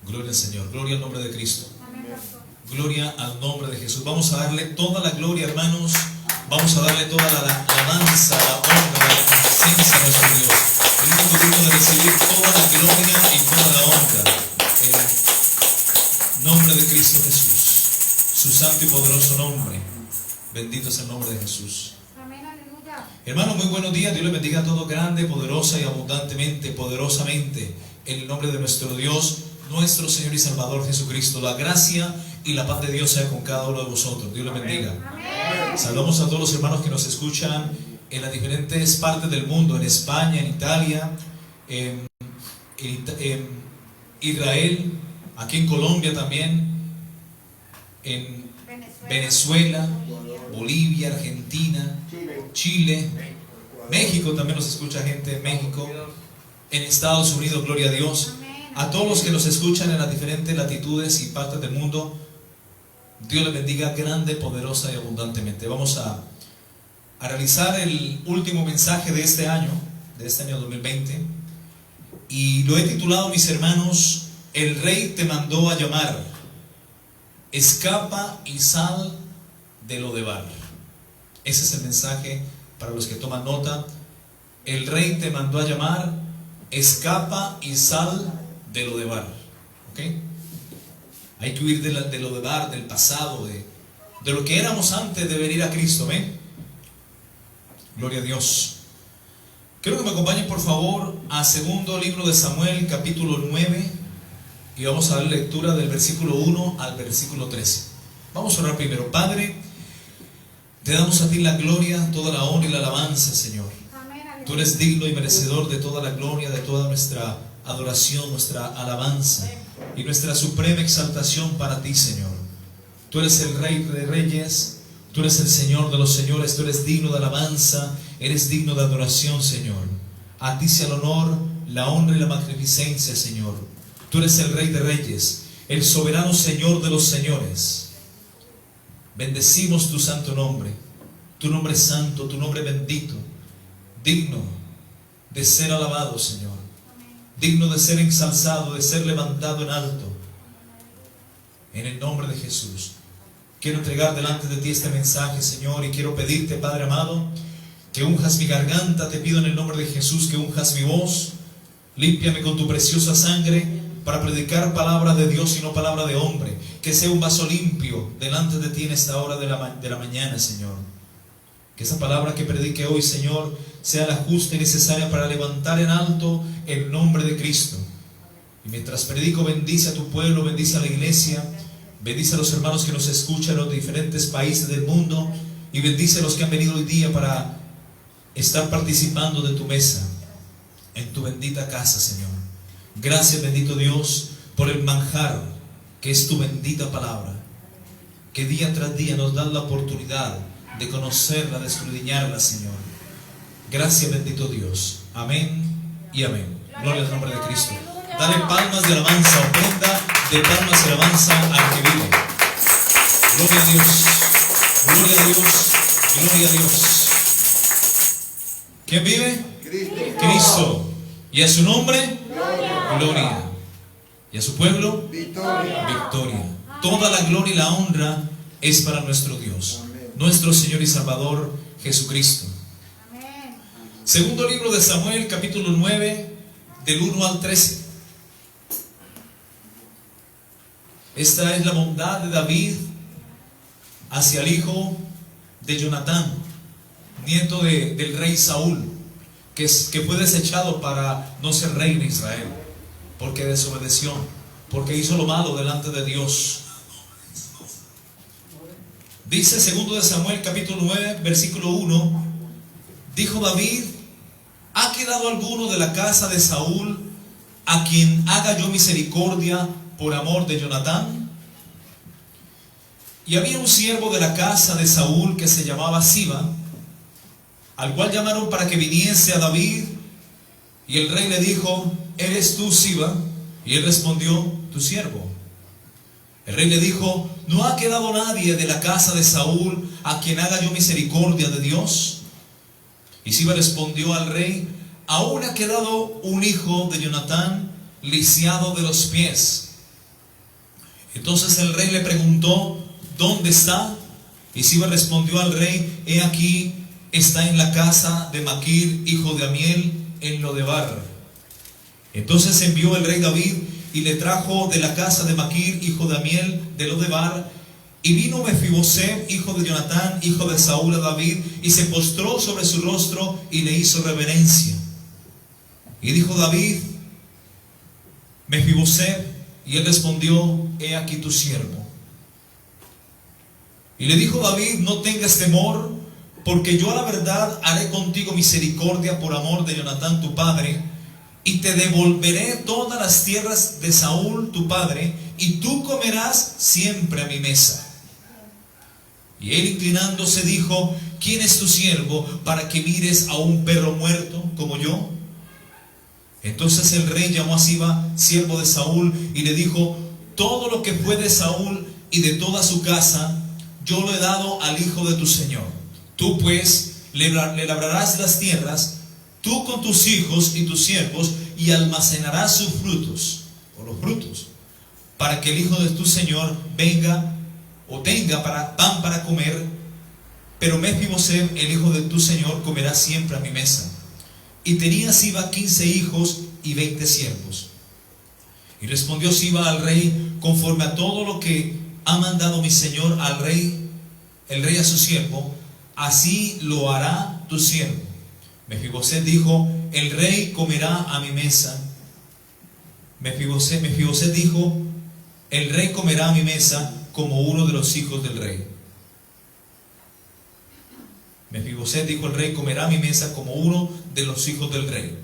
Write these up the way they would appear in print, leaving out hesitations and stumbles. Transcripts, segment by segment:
Gloria al Señor, gloria al nombre de Cristo. Gloria al nombre de Jesús. Vamos a darle toda la gloria, hermanos. Vamos a darle toda la alabanza, la honra, la magnificencia a nuestro Dios. Venimos dignos de recibir toda la gloria y toda la honra en el nombre de Cristo Jesús, su santo y poderoso nombre. Bendito es el nombre de Jesús. Hermano, muy buenos días. Dios les bendiga a todos grande, poderosa y abundantemente, poderosamente, en el nombre de nuestro Dios, nuestro Señor y Salvador Jesucristo. La gracia y la paz de Dios sea con cada uno de vosotros. Dios les bendiga. Amén. Saludamos a todos los hermanos que nos escuchan en las diferentes partes del mundo, en España, en Italia, en Israel, aquí en Colombia también, en Venezuela, Bolivia, Argentina, Chile, México también nos escucha gente en México, en Estados Unidos, gloria a Dios. A todos los que nos escuchan en las diferentes latitudes y partes del mundo, Dios les bendiga grande, poderosa y abundantemente. Vamos a realizar el último mensaje de este año 2020, y lo he titulado, mis hermanos, El Rey te mandó a llamar, escapa y sal de Lodebar. Ese es el mensaje para los que toman nota. El Rey te mandó a llamar, escapa y sal de Lodebar. ¿Ok? Hay que huir de Lodebar, del pasado, de lo que éramos antes de venir a Cristo. ¿Ven? Gloria a Dios. Quiero que me acompañen por favor a segundo libro de Samuel, capítulo 9, y vamos a dar lectura del versículo 1 al versículo 13. Vamos a orar primero. Padre, te damos a ti la gloria, toda la honra y la alabanza, Señor. Tú eres digno y merecedor de toda la gloria, de toda nuestra adoración, nuestra alabanza y nuestra suprema exaltación para ti, Señor. Tú eres el Rey de Reyes, tú eres el Señor de los señores, tú eres digno de alabanza, eres digno de adoración, Señor. A ti sea el honor, la honra y la magnificencia, Señor. Tú eres el Rey de Reyes, el soberano Señor de los señores. Bendecimos tu santo nombre. Tu nombre es santo, tu nombre bendito, digno de ser alabado, Señor. Digno de ser ensalzado, de ser levantado en alto. En el nombre de Jesús. Quiero entregar delante de ti este mensaje, Señor, y quiero pedirte, Padre amado, que unjas mi garganta. Te pido en el nombre de Jesús que unjas mi voz. Límpiame con tu preciosa sangre para predicar palabra de Dios y no palabra de hombre. Que sea un vaso limpio delante de ti en esta hora de la mañana, Señor. Que esa palabra que predique hoy, Señor, sea la justa y necesaria para levantar en alto el nombre de Cristo. Y mientras predico, bendice a tu pueblo, bendice a la iglesia, bendice a los hermanos que nos escuchan en los diferentes países del mundo, y bendice a los que han venido hoy día para estar participando de tu mesa, en tu bendita casa, Señor. Gracias, bendito Dios, por el manjar que es tu bendita palabra, que día tras día nos dan la oportunidad de conocerla, de escudriñarla, Señor. Gracias, bendito Dios. Amén y amén. Gloria al nombre de Cristo. Dale palmas de alabanza, ofrenda de palmas de alabanza al que vive. Gloria a Dios, gloria a Dios, gloria a Dios. ¿Quién vive? Cristo. Y a su nombre, gloria. Y a su pueblo, victoria. Toda la gloria y la honra es para nuestro Dios, nuestro Señor y Salvador Jesucristo. Segundo libro de Samuel, capítulo 9, del 1 al 13. Esta es la bondad de David hacia el hijo de Jonatán, nieto del rey Saúl, que fue desechado para no ser rey de Israel, porque desobedeció, porque hizo lo malo delante de Dios. Dice segundo de Samuel capítulo 9 versículo 1: dijo David: ¿ha quedado alguno de la casa de Saúl a quien haga yo misericordia por amor de Jonatán? Y había un siervo de la casa de Saúl que se llamaba Siba, al cual llamaron para que viniese a David. Y el rey le dijo: ¿eres tú, Siba? Y él respondió: tu siervo. El rey le dijo: ¿no ha quedado nadie de la casa de Saúl a quien haga yo misericordia de Dios? Y Siba respondió al rey: aún ha quedado un hijo de Jonatán lisiado de los pies. Entonces el rey le preguntó: ¿dónde está? Y Siba respondió al rey: he aquí, está en la casa de Maquir, hijo de Amiel, en Lodebar. Entonces envió el rey David y le trajo de la casa de Maquir, hijo de Amiel, de Lodebar. Y vino Mefiboset, hijo de Jonatán, hijo de Saúl, a David, y se postró sobre su rostro y le hizo reverencia. Y dijo David: Mefiboset. Y él respondió: he aquí tu siervo. Y le dijo David: no tengas temor, porque yo a la verdad haré contigo misericordia por amor de Jonatán tu padre, y te devolveré todas las tierras de Saúl tu padre, y tú comerás siempre a mi mesa. Y él, inclinándose, dijo: ¿quién es tu siervo para que mires a un perro muerto como yo? Entonces el rey llamó a Siba, siervo de Saúl, y le dijo: todo lo que fue de Saúl y de toda su casa, yo lo he dado al hijo de tu señor. Tú pues le labrarás las tierras, tú con tus hijos y tus siervos, y almacenarás sus frutos, o los frutos, para que el hijo de tu señor venga o tenga pan para comer. Pero Mefiboset, el hijo de tu señor, comerá siempre a mi mesa. Y tenía Siba 15 hijos y 20 siervos. Y respondió Siba al rey: conforme a todo lo que ha mandado mi señor al rey, el rey a su siervo, así lo hará tu siervo. Mefiboset dijo: el rey comerá a mi mesa. Mefiboset dijo: el rey comerá a mi mesa como uno de los hijos del rey. Mefiboset dijo: el rey comerá a mi mesa como uno de los hijos del rey.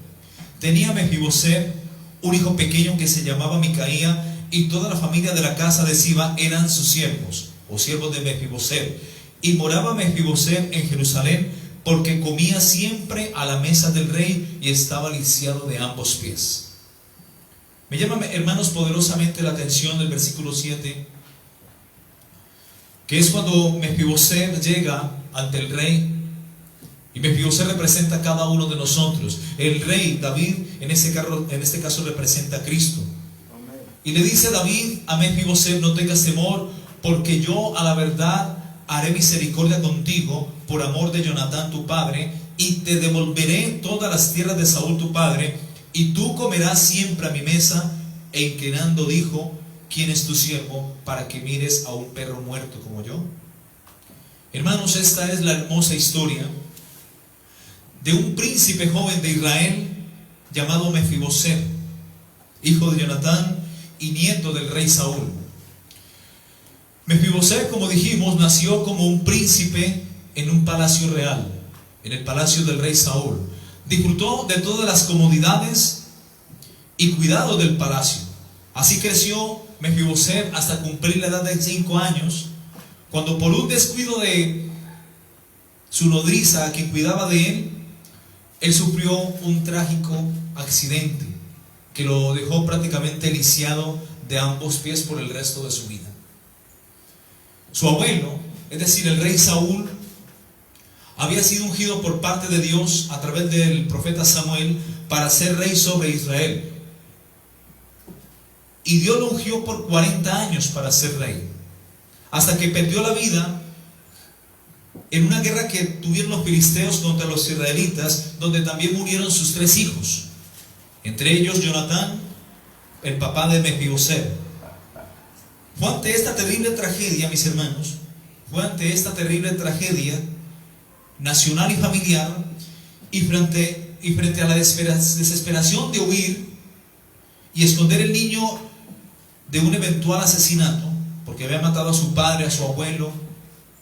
Tenía Mefiboset un hijo pequeño que se llamaba Micaía, y toda la familia de la casa de Siba eran sus siervos, o siervos de Mefiboset. Y moraba Mefiboset en Jerusalén, porque comía siempre a la mesa del rey y estaba lisiado de ambos pies. Me llama, hermanos, poderosamente la atención del versículo 7, que es cuando Mefiboset llega ante el rey. Y Mefiboset representa a cada uno de nosotros. El rey David en este caso representa a Cristo. Y le dice David a Mefiboset: no tengas temor, porque yo a la verdad haré misericordia contigo por amor de Jonatán tu padre, y te devolveré todas las tierras de Saúl tu padre, y tú comerás siempre a mi mesa. E inclinando dijo: ¿quién es tu siervo para que mires a un perro muerto como yo? Hermanos, esta es la hermosa historia de un príncipe joven de Israel llamado Mefiboset, hijo de Jonatán y nieto del rey Saúl. Mefiboset, como dijimos, nació como un príncipe en un palacio real, en el palacio del rey Saúl. Disfrutó de todas las comodidades y cuidado del palacio. Así creció Mefiboset hasta cumplir la edad de 5 años, cuando por un descuido de su nodriza, quien cuidaba de él sufrió un trágico accidente que lo dejó prácticamente lisiado de ambos pies por el resto de su vida. Su abuelo, es decir, el rey Saúl, había sido ungido por parte de Dios a través del profeta Samuel para ser rey sobre Israel. Y Dios lo ungió por 40 años para ser rey, hasta que perdió la vida en una guerra que tuvieron los filisteos contra los israelitas, donde también murieron sus 3 hijos, entre ellos Jonatán, el papá de Mefiboset. Fue ante esta terrible tragedia, mis hermanos, fue ante esta terrible tragedia nacional y familiar, y frente a la desesperación de huir y esconder el niño de un eventual asesinato, porque había matado a su padre, a su abuelo,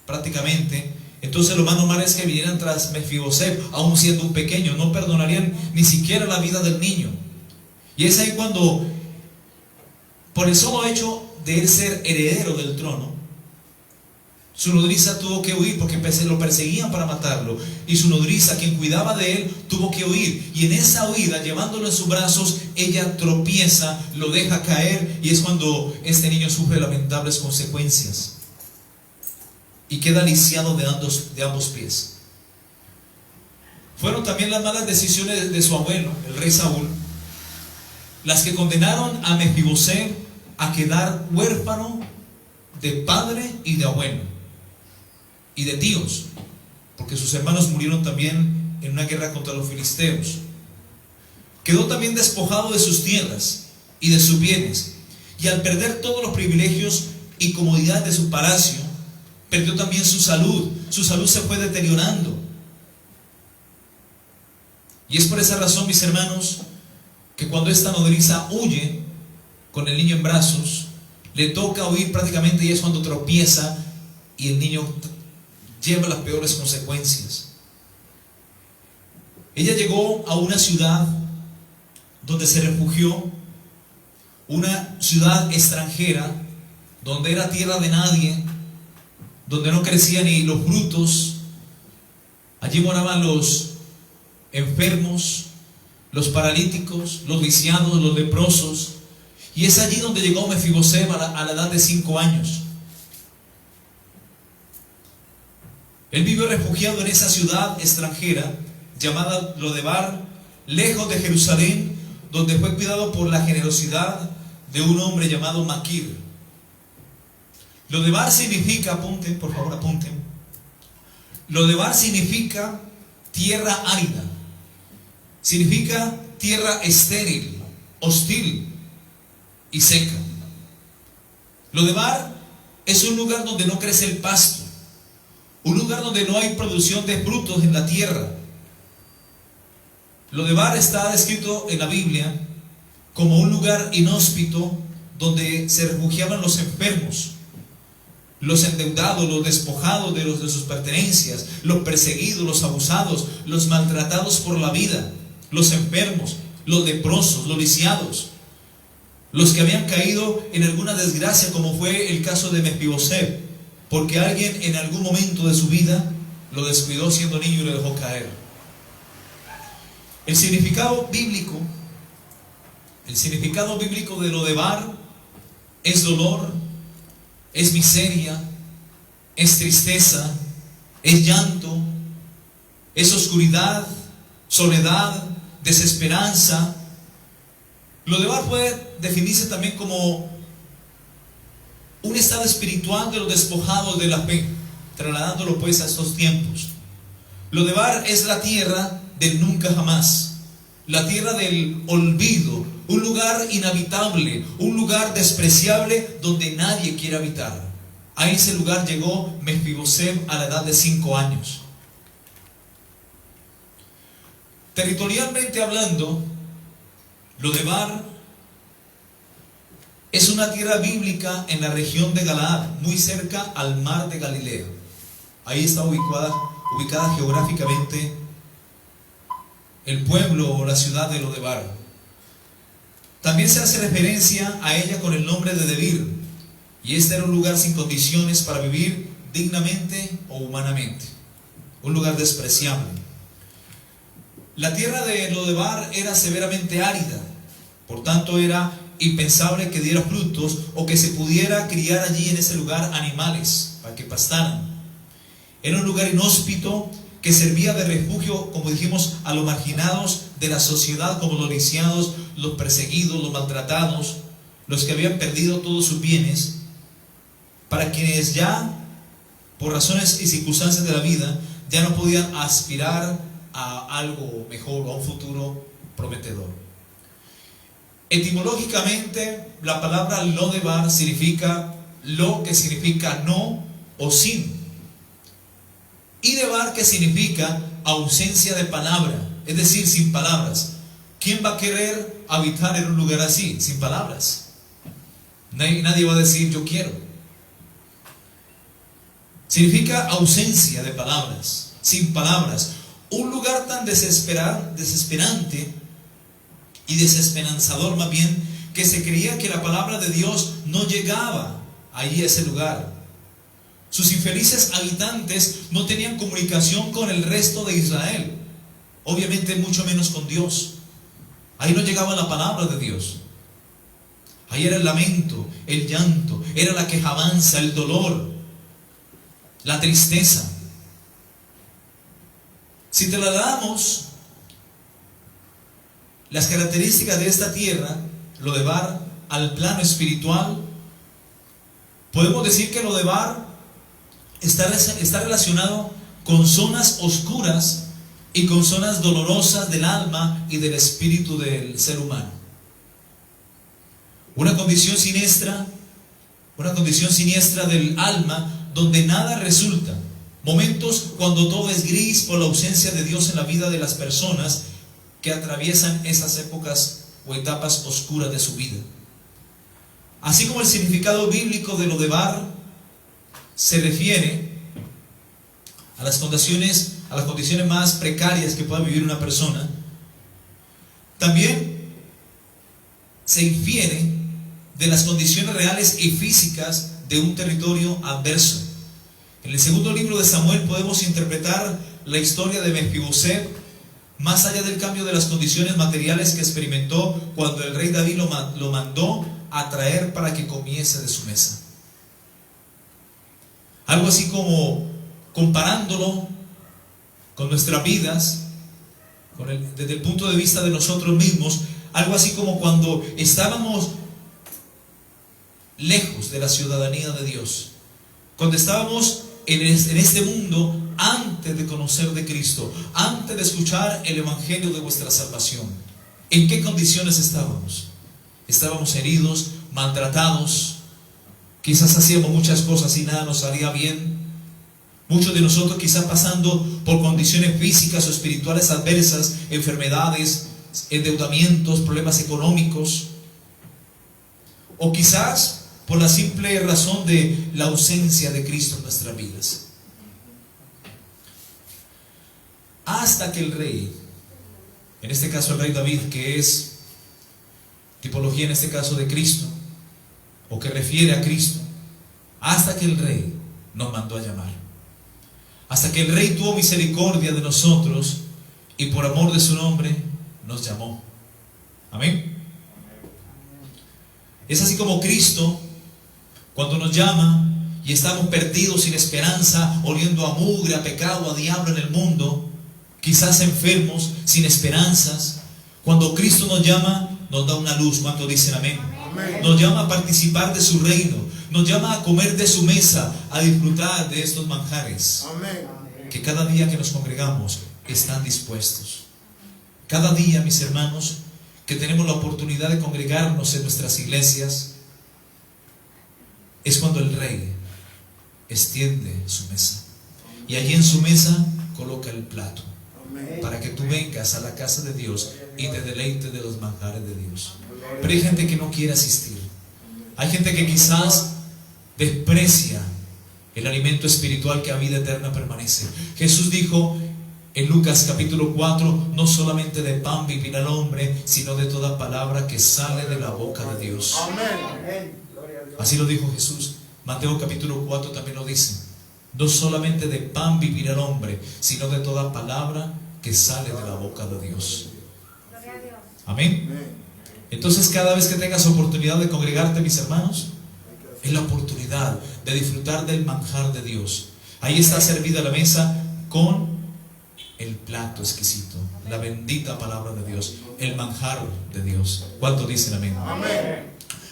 prácticamente. Entonces lo más normal es que vinieran tras Mefiboset, aún siendo un pequeño. No perdonarían ni siquiera la vida del niño. Y es ahí cuando, por el solo hecho de él ser heredero del trono, su nodriza tuvo que huir, porque lo perseguían para matarlo. Y su nodriza, quien cuidaba de él, tuvo que huir. Y en esa huida, llevándolo en sus brazos, ella tropieza, lo deja caer, y es cuando este niño sufre lamentables consecuencias y queda lisiado de ambos pies. Fueron también las malas decisiones de su abuelo, el rey Saúl, las que condenaron a Mefiboset a quedar huérfano de padre y de abuelo y de tíos, porque sus hermanos murieron también en una guerra contra los filisteos. Quedó también despojado de sus tierras y de sus bienes, y al perder todos los privilegios y comodidades de su palacio, perdió también su salud se fue deteriorando. Y es por esa razón, mis hermanos, que cuando esta nodriza huye con el niño en brazos, le toca huir prácticamente, y es cuando tropieza y el niño lleva las peores consecuencias. Ella llegó a una ciudad donde se refugió, una ciudad extranjera, donde era tierra de nadie, donde no crecían ni los frutos. Allí moraban los enfermos, los paralíticos, los lisiados, los leprosos. Y es allí donde llegó Mefibosé a la edad de 5 años. Él vivió refugiado en esa ciudad extranjera llamada Lodebar, lejos de Jerusalén, donde fue cuidado por la generosidad de un hombre llamado Maquir. Lodebar significa, apunten, por favor apunten, Lodebar significa tierra árida, significa tierra estéril, hostil y seca. Lodebar es un lugar donde no crece el pasto, un lugar donde no hay producción de frutos en la tierra. Lodebar está descrito en la Biblia como un lugar inhóspito donde se refugiaban los enfermos, los endeudados, los despojados de sus pertenencias, los perseguidos, los abusados, los maltratados por la vida, los enfermos, los leprosos, los lisiados, los que habían caído en alguna desgracia, como fue el caso de Mefibosé, porque alguien en algún momento de su vida lo descuidó siendo niño y lo dejó caer. El significado bíblico de Lodebar es dolor, es miseria, es tristeza, es llanto, es oscuridad, soledad, desesperanza. Lodebar puede definirse también como un estado espiritual de los despojados de la fe, trasladándolo pues a estos tiempos. Lodebar es la tierra del nunca jamás, la tierra del olvido, un lugar inhabitable, un lugar despreciable donde nadie quiere habitar. A ese lugar llegó Mefibosé a la edad de 5 años. Territorialmente hablando, Lodebar es una tierra bíblica en la región de Galaad, muy cerca al mar de Galilea. Ahí está ubicada geográficamente el pueblo o la ciudad de Lodebar. También se hace referencia a ella con el nombre de Debir, y este era un lugar sin condiciones para vivir dignamente o humanamente, un lugar despreciable. La tierra de Lodebar era severamente árida, por tanto era impensable que diera frutos o que se pudiera criar allí en ese lugar animales para que pastaran. Era un lugar inhóspito que servía de refugio, como dijimos, a los marginados de la sociedad, como los lisiados, los perseguidos, los maltratados, los que habían perdido todos sus bienes, para quienes ya, por razones y circunstancias de la vida, ya no podían aspirar a algo mejor, a un futuro prometedor. Etimológicamente, la palabra Lodebar significa lo, que significa no o sin, y debar, que significa ausencia de palabra, es decir, sin palabras. ¿Quién va a querer habitar en un lugar así, sin palabras? Nadie va a decir yo quiero. Significa ausencia de palabras, sin palabras. Un lugar tan desesperante y desesperanzador más bien, que se creía que la palabra de Dios no llegaba allí a ese lugar. Sus infelices habitantes no tenían comunicación con el resto de Israel, obviamente mucho menos con Dios. Ahí no llegaba la palabra de Dios. Ahí era el lamento, el llanto, era la quejabanza, el dolor, la tristeza. Si trasladamos las características de esta tierra, Lodebar, al plano espiritual, podemos decir que Lodebar está relacionado con zonas oscuras y con zonas dolorosas del alma y del espíritu del ser humano. Una condición siniestra del alma donde nada resulta. Momentos cuando todo es gris por la ausencia de Dios en la vida de las personas que atraviesan esas épocas o etapas oscuras de su vida. Así como el significado bíblico de Lodebar se refiere a las condiciones más precarias que pueda vivir una persona, también se infiere de las condiciones reales y físicas de un territorio adverso. En el segundo libro de Samuel podemos interpretar la historia de Mefiboset más allá del cambio de las condiciones materiales que experimentó cuando el rey David lo mandó a traer para que comiese de su mesa. Algo así como comparándolo con nuestras vidas, desde el punto de vista de nosotros mismos, algo así como cuando estábamos lejos de la ciudadanía de Dios, cuando estábamos en este mundo antes de conocer de Cristo, antes de escuchar el evangelio de vuestra salvación. ¿En qué condiciones estábamos? Estábamos heridos, maltratados, quizás hacíamos muchas cosas y nada nos salía bien. Muchos de nosotros quizás pasando por condiciones físicas o espirituales adversas, enfermedades, endeudamientos, problemas económicos, o quizás por la simple razón de la ausencia de Cristo en nuestras vidas. Hasta que el rey, en este caso el rey David, que es tipología en este caso de Cristo, o que refiere a Cristo, hasta que el rey nos mandó a llamar, hasta que el rey tuvo misericordia de nosotros y por amor de su nombre nos llamó. Amén. Es así como Cristo, cuando nos llama y estamos perdidos, sin esperanza, oliendo a mugre, a pecado, a diablo en el mundo, quizás enfermos, sin esperanzas, cuando Cristo nos llama, nos da una luz. ¿Cuántos dicen amén? Amén. Nos llama a participar de su reino, nos llama a comer de su mesa, a disfrutar de estos manjares. Amén. Que cada día que nos congregamos están dispuestos. Cada día, mis hermanos, que tenemos la oportunidad de congregarnos en nuestras iglesias, es cuando el rey extiende su mesa y allí en su mesa coloca el plato para que tú vengas a la casa de Dios y te deleites de los manjares de Dios. Pero hay gente que no quiere asistir, hay gente que quizás desprecia el alimento espiritual que a vida eterna permanece. Jesús dijo en Lucas capítulo 4, no solamente de pan vivirá el hombre, sino de toda palabra que sale de la boca de Dios. Amén. Así lo dijo Jesús. Mateo capítulo 4 también lo dice. No solamente de pan vivirá el hombre, sino de toda palabra que sale de la boca de Dios. Amén. Entonces, cada vez que tengas oportunidad de congregarte, mis hermanos, es la oportunidad de disfrutar del manjar de Dios. Ahí está servida la mesa con el plato exquisito, la bendita palabra de Dios, el manjar de Dios. ¿Cuántos dicen amén? Amén.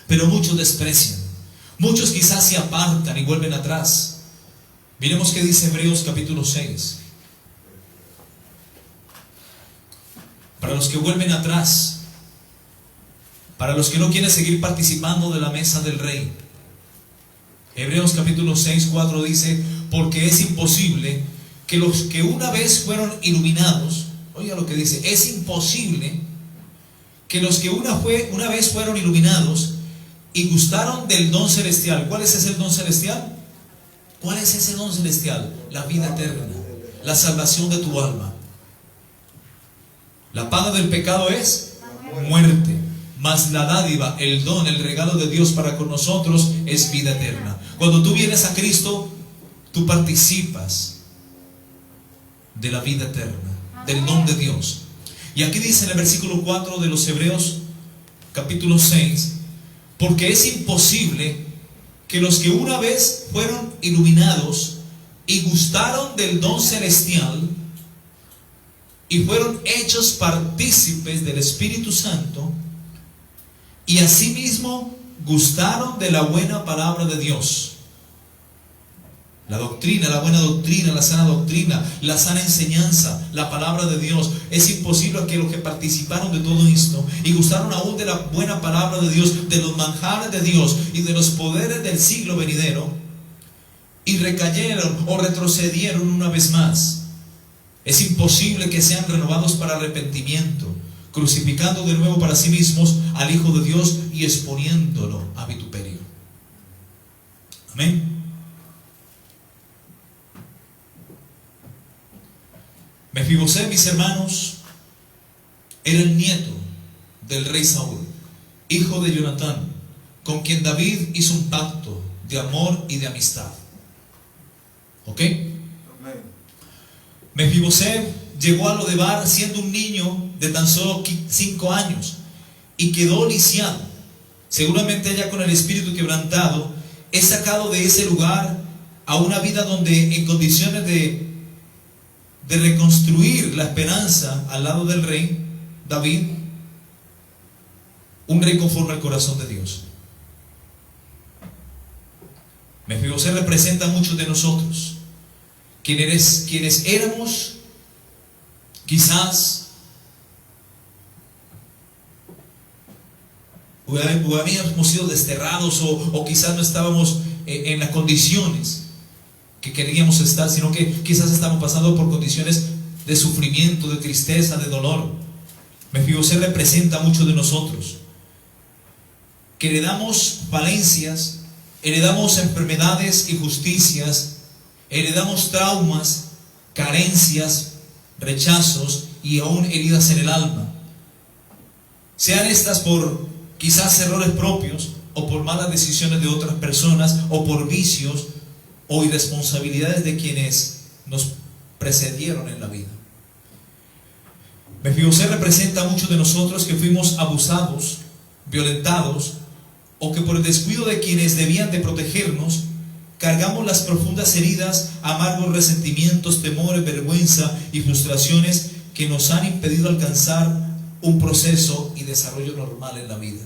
Pero muchos desprecian, muchos quizás se apartan y vuelven atrás. Miremos qué dice Hebreos capítulo 6. Para los que vuelven atrás, para los que no quieren seguir participando de la mesa del rey, Hebreos capítulo 6, 4 dice: porque es imposible que los que una vez fueron iluminados, oiga lo que dice, es imposible que los que una vez fueron iluminados y gustaron del don celestial. ¿Cuál es ese don celestial? ¿Cuál es ese don celestial? La vida eterna, la salvación de tu alma. La paga del pecado es muerte, mas la dádiva, el don, el regalo de Dios para con nosotros es vida eterna. Cuando tú vienes a Cristo, tú participas de la vida eterna, del don de Dios. Y aquí dice en el versículo 4 de los Hebreos capítulo 6: porque es imposible que los que una vez fueron iluminados y gustaron del don celestial y fueron hechos partícipes del Espíritu Santo y asimismo gustaron de la buena palabra de Dios. La doctrina, la buena doctrina, la sana doctrina, la sana enseñanza, la palabra de Dios. Es imposible que los que participaron de todo esto y gustaron aún de la buena palabra de Dios, de los manjares de Dios y de los poderes del siglo venidero, y recayeron o retrocedieron una vez más. Es imposible que sean renovados para arrepentimiento, crucificando de nuevo para sí mismos al Hijo de Dios y exponiéndolo a vituperio. Amén. Mefibosé, mis hermanos, era el nieto del rey Saúl, hijo de Jonatán, con quien David hizo un pacto de amor y de amistad. ¿Ok? Amén. Mefibosé llegó a Lodebar siendo un niño de tan solo 5 años y quedó lisiado. Seguramente ya con el espíritu quebrantado es sacado de ese lugar a una vida donde en condiciones de reconstruir la esperanza al lado del rey David, un rey conforme al corazón de Dios. Mefibosé representa a muchos de nosotros, quienes éramos quizás o habíamos sido desterrados o quizás no estábamos en las condiciones que queríamos estar, sino que quizás estamos pasando por condiciones de sufrimiento, de tristeza, de dolor. Mefibosé representa a muchos de nosotros, que heredamos falencias, heredamos enfermedades, injusticias, heredamos traumas, carencias, rechazos y aún heridas en el alma. Sean estas por quizás errores propios, o por malas decisiones de otras personas, o por vicios o irresponsabilidades de quienes nos precedieron en la vida. Mefibosé representa a muchos de nosotros que fuimos abusados, violentados, o que por el descuido de quienes debían de protegernos, cargamos las profundas heridas, amargos resentimientos, temores, vergüenza y frustraciones que nos han impedido alcanzar un proceso y desarrollo normal en la vida.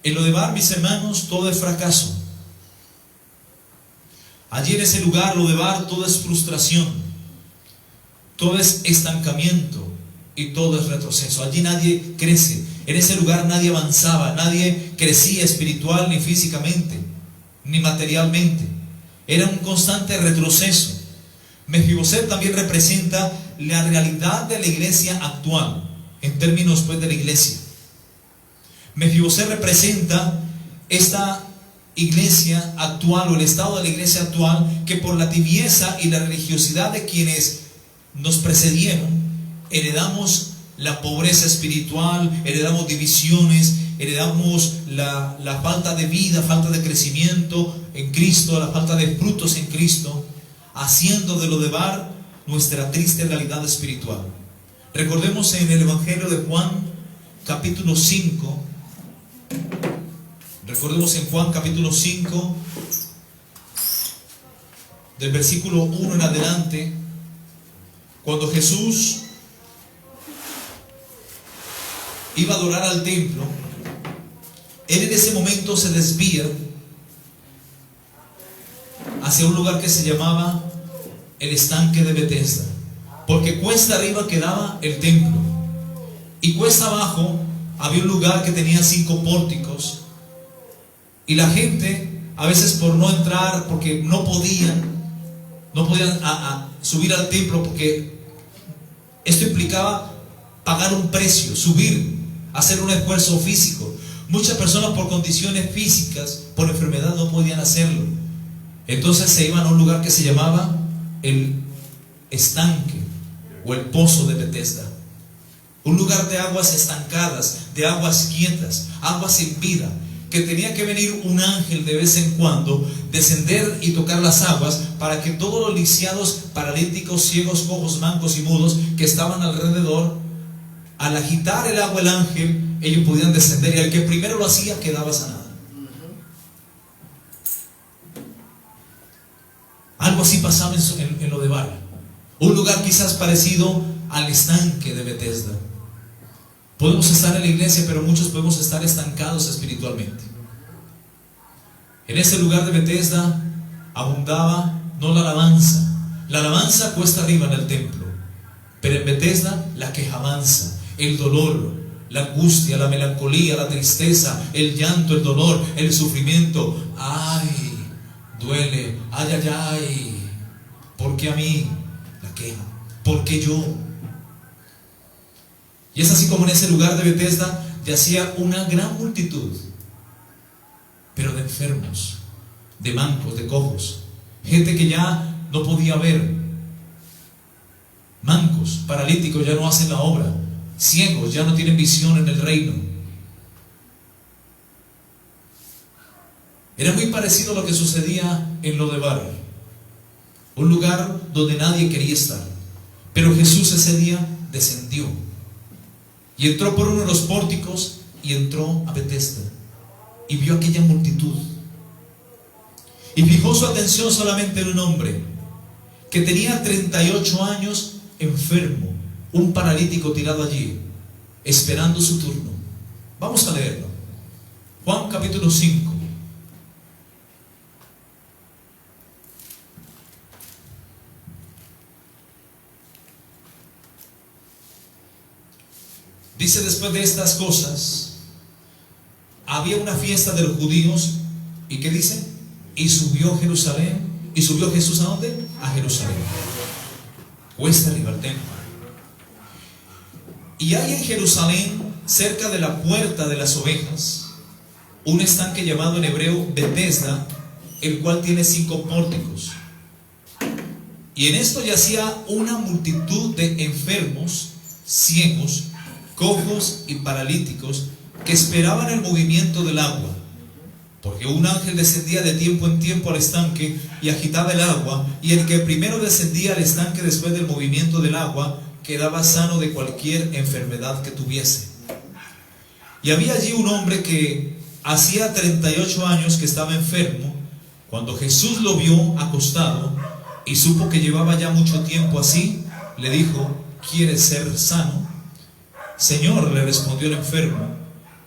En Lodebar, mis hermanos, todo es fracaso. Allí en ese lugar, Lodebar, todo es frustración, todo es estancamiento y todo es retroceso. Allí nadie crece, en ese lugar nadie avanzaba, nadie crecía espiritual ni físicamente, ni materialmente. Era un constante retroceso. Mefibosé también representa la realidad de la iglesia actual, en términos pues de la iglesia. Mefibosé representa esta iglesia actual o el estado de la iglesia actual, que por la tibieza y la religiosidad de quienes nos precedieron heredamos la pobreza espiritual, heredamos divisiones, heredamos la falta de vida, falta de crecimiento en Cristo, la falta de frutos en Cristo, haciendo de Lodebar nuestra triste realidad espiritual. Recordemos en el Evangelio de Juan capítulo 5, recordemos en Juan capítulo 5, del versículo 1 en adelante, cuando Jesús iba a adorar al templo, él en ese momento se desvía hacia un lugar que se llamaba el estanque de Betesda, porque cuesta arriba quedaba el templo y cuesta abajo había un lugar que tenía 5 pórticos, y la gente a veces por no entrar, porque no podían subir al templo, porque esto implicaba pagar un precio, subir, hacer un esfuerzo físico. Muchas personas por condiciones físicas, por enfermedad, no podían hacerlo. Entonces se iban a un lugar que se llamaba el estanque o el pozo de Betesda, un lugar de aguas estancadas, de aguas quietas, aguas sin vida, que tenía que venir un ángel de vez en cuando, descender y tocar las aguas, para que todos los lisiados, paralíticos, ciegos, cojos, mancos y mudos que estaban alrededor, al agitar el agua el ángel, ellos podían descender, y el que primero lo hacía quedaba sanado. Algo así pasaba en Lodebar, un lugar quizás parecido al estanque de Betesda. Podemos estar en la iglesia, pero muchos podemos estar estancados espiritualmente. En ese lugar de Bethesda abundaba no la alabanza. La alabanza cuesta arriba en el templo, pero en Bethesda la quejabanza, el dolor, la angustia, la melancolía, la tristeza, el llanto, el dolor, el sufrimiento. Ay, duele, ay, ay, ay. ¿Por qué a mí? La queja. ¿Por qué yo? Y es así como en ese lugar de Bethesda yacía una gran multitud, pero de enfermos, de mancos, de cojos, gente que ya no podía ver, mancos, paralíticos ya no hacen la obra, ciegos ya no tienen visión en el reino. Era muy parecido a lo que sucedía en Lodebar, un lugar donde nadie quería estar, pero Jesús ese día descendió y entró por uno de los pórticos y entró a Bethesda y vio aquella multitud y fijó su atención solamente en un hombre que tenía 38 años enfermo, un paralítico tirado allí esperando su turno. Vamos a leerlo. Juan capítulo 5. Dice: después de estas cosas había una fiesta de los judíos. ¿Y qué dice? Y subió Jerusalén. ¿Y subió Jesús a dónde? A Jerusalén. Cuesta arriba al templo. Y hay en Jerusalén, cerca de la puerta de las ovejas, un estanque llamado en hebreo Bethesda, el cual tiene 5 pórticos. Y en esto yacía una multitud de enfermos, ciegos, cojos y paralíticos que esperaban el movimiento del agua, porque un ángel descendía de tiempo en tiempo al estanque y agitaba el agua, y el que primero descendía al estanque después del movimiento del agua quedaba sano de cualquier enfermedad que tuviese. Y había allí un hombre que hacía 38 años que estaba enfermo. Cuando Jesús lo vio acostado y supo que llevaba ya mucho tiempo así, le dijo: ¿quieres ser sano? Señor, le respondió el enfermo,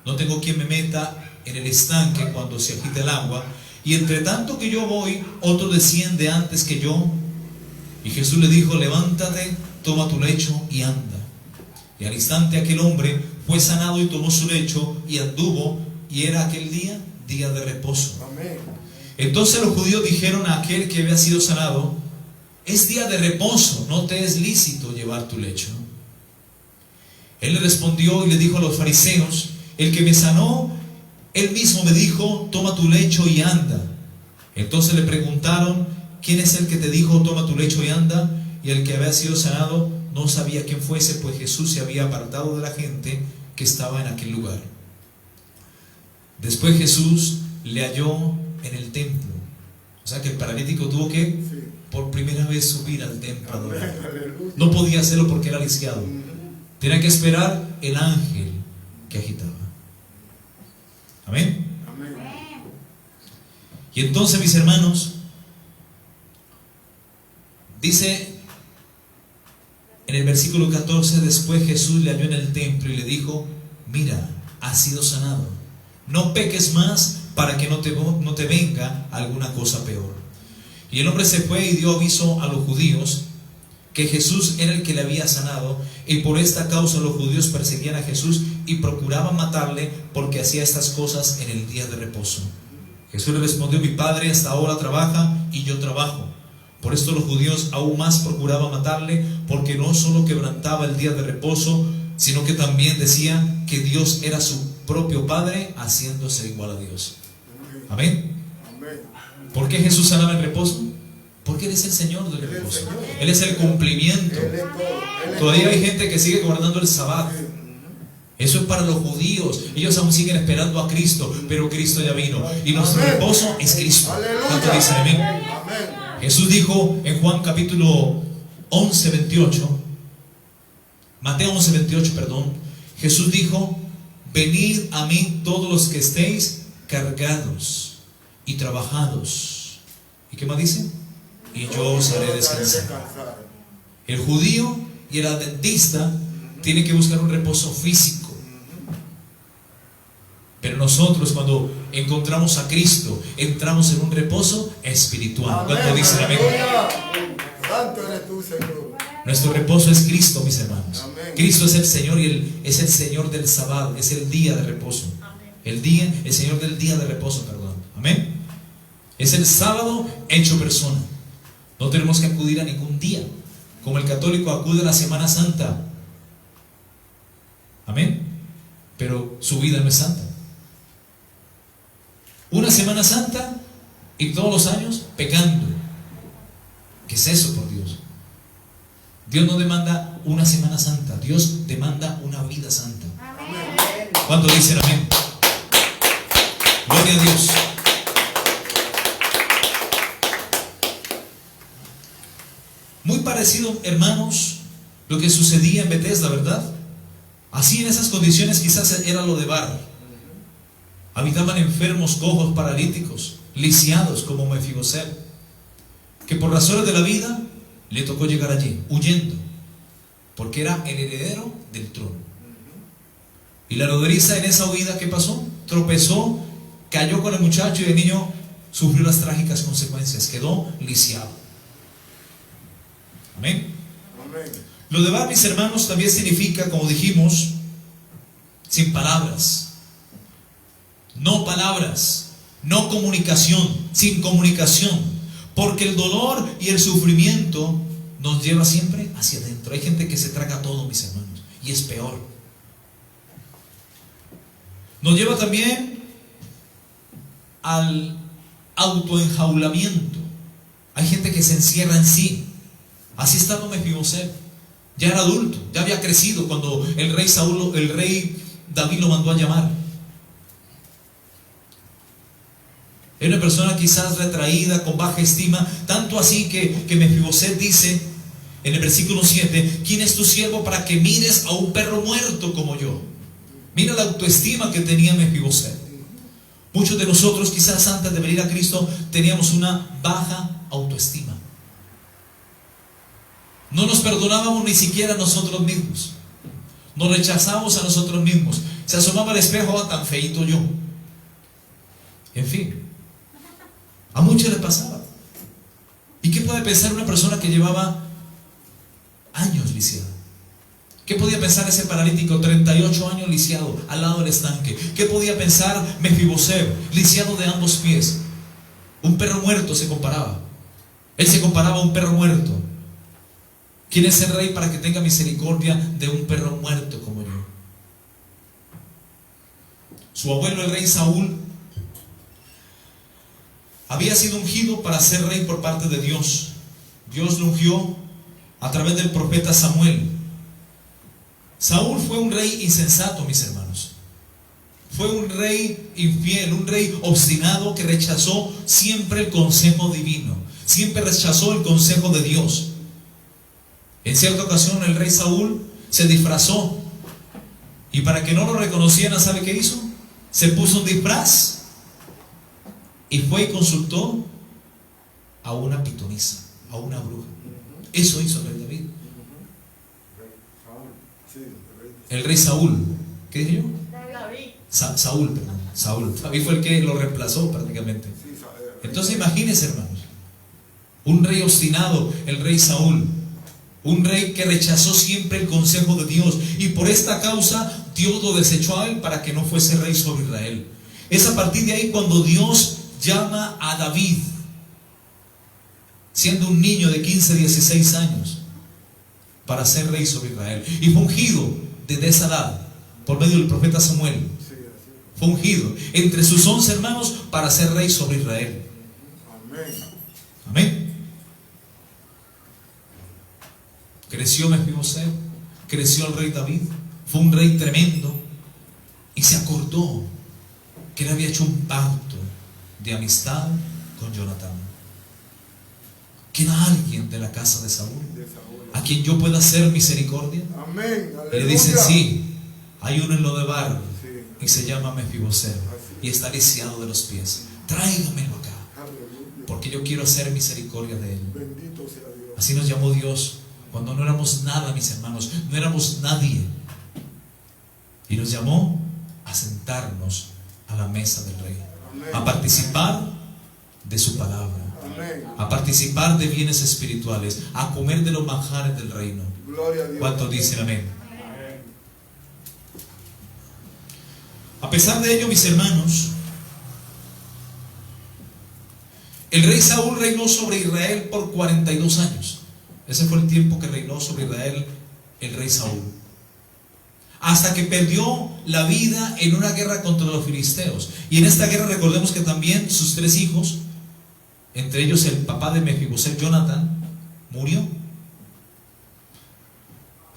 no tengo quien me meta en el estanque cuando se agita el agua, y entre tanto que yo voy, otro desciende antes que yo. Y Jesús le dijo: levántate, toma tu lecho y anda. Y al instante aquel hombre fue sanado y tomó su lecho y anduvo, y era aquel día, día de reposo. Amén. Entonces los judíos dijeron a aquel que había sido sanado: es día de reposo, no te es lícito llevar tu lecho. Él le respondió y le dijo a los fariseos: el que me sanó, él mismo me dijo: toma tu lecho y anda. Entonces le preguntaron: ¿quién es el que te dijo toma tu lecho y anda? Y el que había sido sanado no sabía quién fuese, pues Jesús se había apartado de la gente que estaba en aquel lugar. Después Jesús le halló en el templo. O sea que el paralítico tuvo que por primera vez subir al templo a adorar. No podía hacerlo porque era lisiado. Tenía que esperar el ángel que agitaba. Amén. Y entonces, mis hermanos, dice en el versículo 14: después Jesús le halló en el templo y le dijo: mira, has sido sanado, no peques más para que no te venga alguna cosa peor. Y el hombre se fue y dio aviso a los judíos que Jesús era el que le había sanado, y por esta causa los judíos perseguían a Jesús y procuraban matarle porque hacía estas cosas en el día de reposo. Jesús le respondió: mi Padre hasta ahora trabaja y yo trabajo. Por esto los judíos aún más procuraban matarle, porque no solo quebrantaba el día de reposo, sino que también decía que Dios era su propio Padre, haciéndose igual a Dios. Amén. ¿Por qué Jesús sanaba el reposo? Porque Él es el Señor del reposo. Él es el cumplimiento. Todavía hay gente que sigue guardando el sabbat. Eso es para los judíos. Ellos aún siguen esperando a Cristo, pero Cristo ya vino. Y nuestro reposo es Cristo. ¿Cuánto dicen amén? Jesús dijo en Juan capítulo 11, 28, Mateo 11, 28, perdón. Jesús dijo: venid a mí todos los que estéis cargados y trabajados. ¿Y qué más dice? Y yo os haré descansar. El judío y el adventista tienen que buscar un reposo físico. Pero nosotros, cuando encontramos a Cristo, entramos en un reposo espiritual. ¿Cuánto dicen amén? Santo eres tú, Señor. Nuestro reposo es Cristo, mis hermanos. Amén. Cristo es el Señor, y Él es el Señor del sábado, es el día de reposo. El Señor del día de reposo, perdón. Amén. Es el sábado hecho persona. No tenemos que acudir a ningún día, como el católico acude a la Semana Santa. Amén. Pero su vida no es santa. Una Semana Santa y todos los años pecando. ¿Qué es eso, por Dios? Dios no demanda una Semana Santa, Dios demanda una vida santa. Amén. ¿Cuánto dicen amén? Gloria a Dios. Muy parecido, hermanos, lo que sucedía en Bethesda, ¿verdad? Así, en esas condiciones, quizás era lo de Bar. Habitaban enfermos, cojos, paralíticos, lisiados como Mefiboset, que por razones de la vida le tocó llegar allí, huyendo, porque era el heredero del trono. Y la nodriza, en esa huida, ¿qué pasó? Tropezó, cayó con el muchacho, y el niño sufrió las trágicas consecuencias, quedó lisiado. Amén. Amén. Lo de Bar, mis hermanos, también significa, como dijimos, sin palabras. No palabras, no comunicación, sin comunicación. Porque el dolor y el sufrimiento nos lleva siempre hacia adentro. Hay gente que se traga todo, mis hermanos, y es peor. Nos lleva también al autoenjaulamiento. Hay gente que se encierra en sí. Así estaba Mefiboset. Ya era adulto, ya había crecido cuando el rey David lo mandó a llamar. Era una persona quizás retraída, con baja estima, tanto así que Mefiboset dice en el versículo 7: ¿quién es tu siervo para que mires a un perro muerto como yo? Mira la autoestima que tenía Mefiboset. Muchos de nosotros, quizás antes de venir a Cristo, teníamos una baja autoestima. No nos perdonábamos ni siquiera a nosotros mismos. Nos rechazábamos a nosotros mismos. Se asomaba al espejo: tan feíto yo. En fin, a muchos les pasaba. ¿Y qué puede pensar una persona que llevaba años lisiada? ¿Qué podía pensar ese paralítico, 38 años lisiado al lado del estanque? ¿Qué podía pensar Mefiboset, lisiado de ambos pies? Un perro muerto se comparaba. Él se comparaba a un perro muerto. ¿Quién es el rey para que tenga misericordia de un perro muerto como yo? Su abuelo, el rey Saúl, había sido ungido para ser rey por parte de Dios. Dios lo ungió a través del profeta Samuel. Saúl fue un rey insensato, mis hermanos. Fue un rey infiel, un rey obstinado que rechazó siempre el consejo divino. Siempre rechazó el consejo de Dios. En cierta ocasión el rey Saúl se disfrazó, y para que no lo reconocieran, ¿sabe qué hizo? Se puso un disfraz y fue y consultó a una pitonisa, a una bruja. Eso hizo el rey David. El rey Saúl. ¿Qué dije yo? Saúl, perdón. Saúl. David fue el que lo reemplazó prácticamente. Entonces imagínense, hermanos, un rey obstinado, el rey Saúl. Un rey que rechazó siempre el consejo de Dios, y por esta causa Dios lo desechó a él para que no fuese rey sobre Israel. Es a partir de ahí cuando Dios llama a David, siendo un niño de 15, 16 años, para ser rey sobre Israel. Y fue ungido desde esa edad por medio del profeta Samuel. Fue ungido entre sus 11 hermanos para ser rey sobre Israel. Amén. Creció Mefiboset, creció el rey David, fue un rey tremendo, y se acordó que él había hecho un pacto de amistad con Jonatán, que era alguien de la casa de Saúl, a quien yo pueda hacer misericordia. Amén. Y le dicen: sí, hay uno en Lodebar, y se llama Mefiboset, y está lisiado de los pies. Tráigamelo acá, porque yo quiero hacer misericordia de él. Bendito sea Dios. Así nos llamó Dios cuando no éramos nada, mis hermanos, no éramos nadie, y nos llamó a sentarnos la mesa del Rey, Amén. a participar de su palabra, Amén. a participar de bienes espirituales, a comer de los manjares del reino. Gloria a Dios. ¿Cuántos dicen amén? A pesar de ello, mis hermanos, el rey Saúl reinó sobre Israel por 42 años. Ese fue el tiempo que reinó sobre Israel el rey Saúl, hasta que perdió la vida en una guerra contra los filisteos. Y en esta guerra recordemos que también sus 3 hijos, entre ellos el papá de Mefiboset, Jonathan, murió.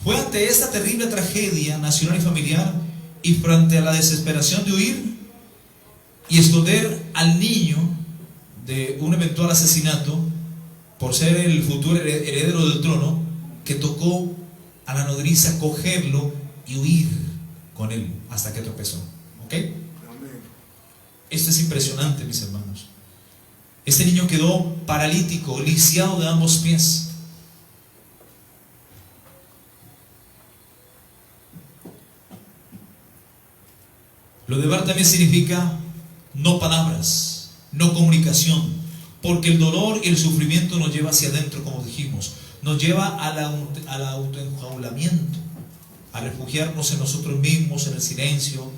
Fue ante esta terrible tragedia nacional y familiar, y frente a la desesperación de huir y esconder al niño de un eventual asesinato por ser el futuro heredero del trono, que tocó a la nodriza cogerlo y huir con él hasta que tropezó. ¿Ok? Amén. Esto es impresionante, mis hermanos. Este niño quedó paralítico, lisiado de ambos pies. Lo de Bar también significa no palabras, no comunicación, porque el dolor y el sufrimiento nos lleva hacia adentro, como dijimos, nos lleva al autoenjaulamiento, a refugiarnos en nosotros mismos, en el silencio.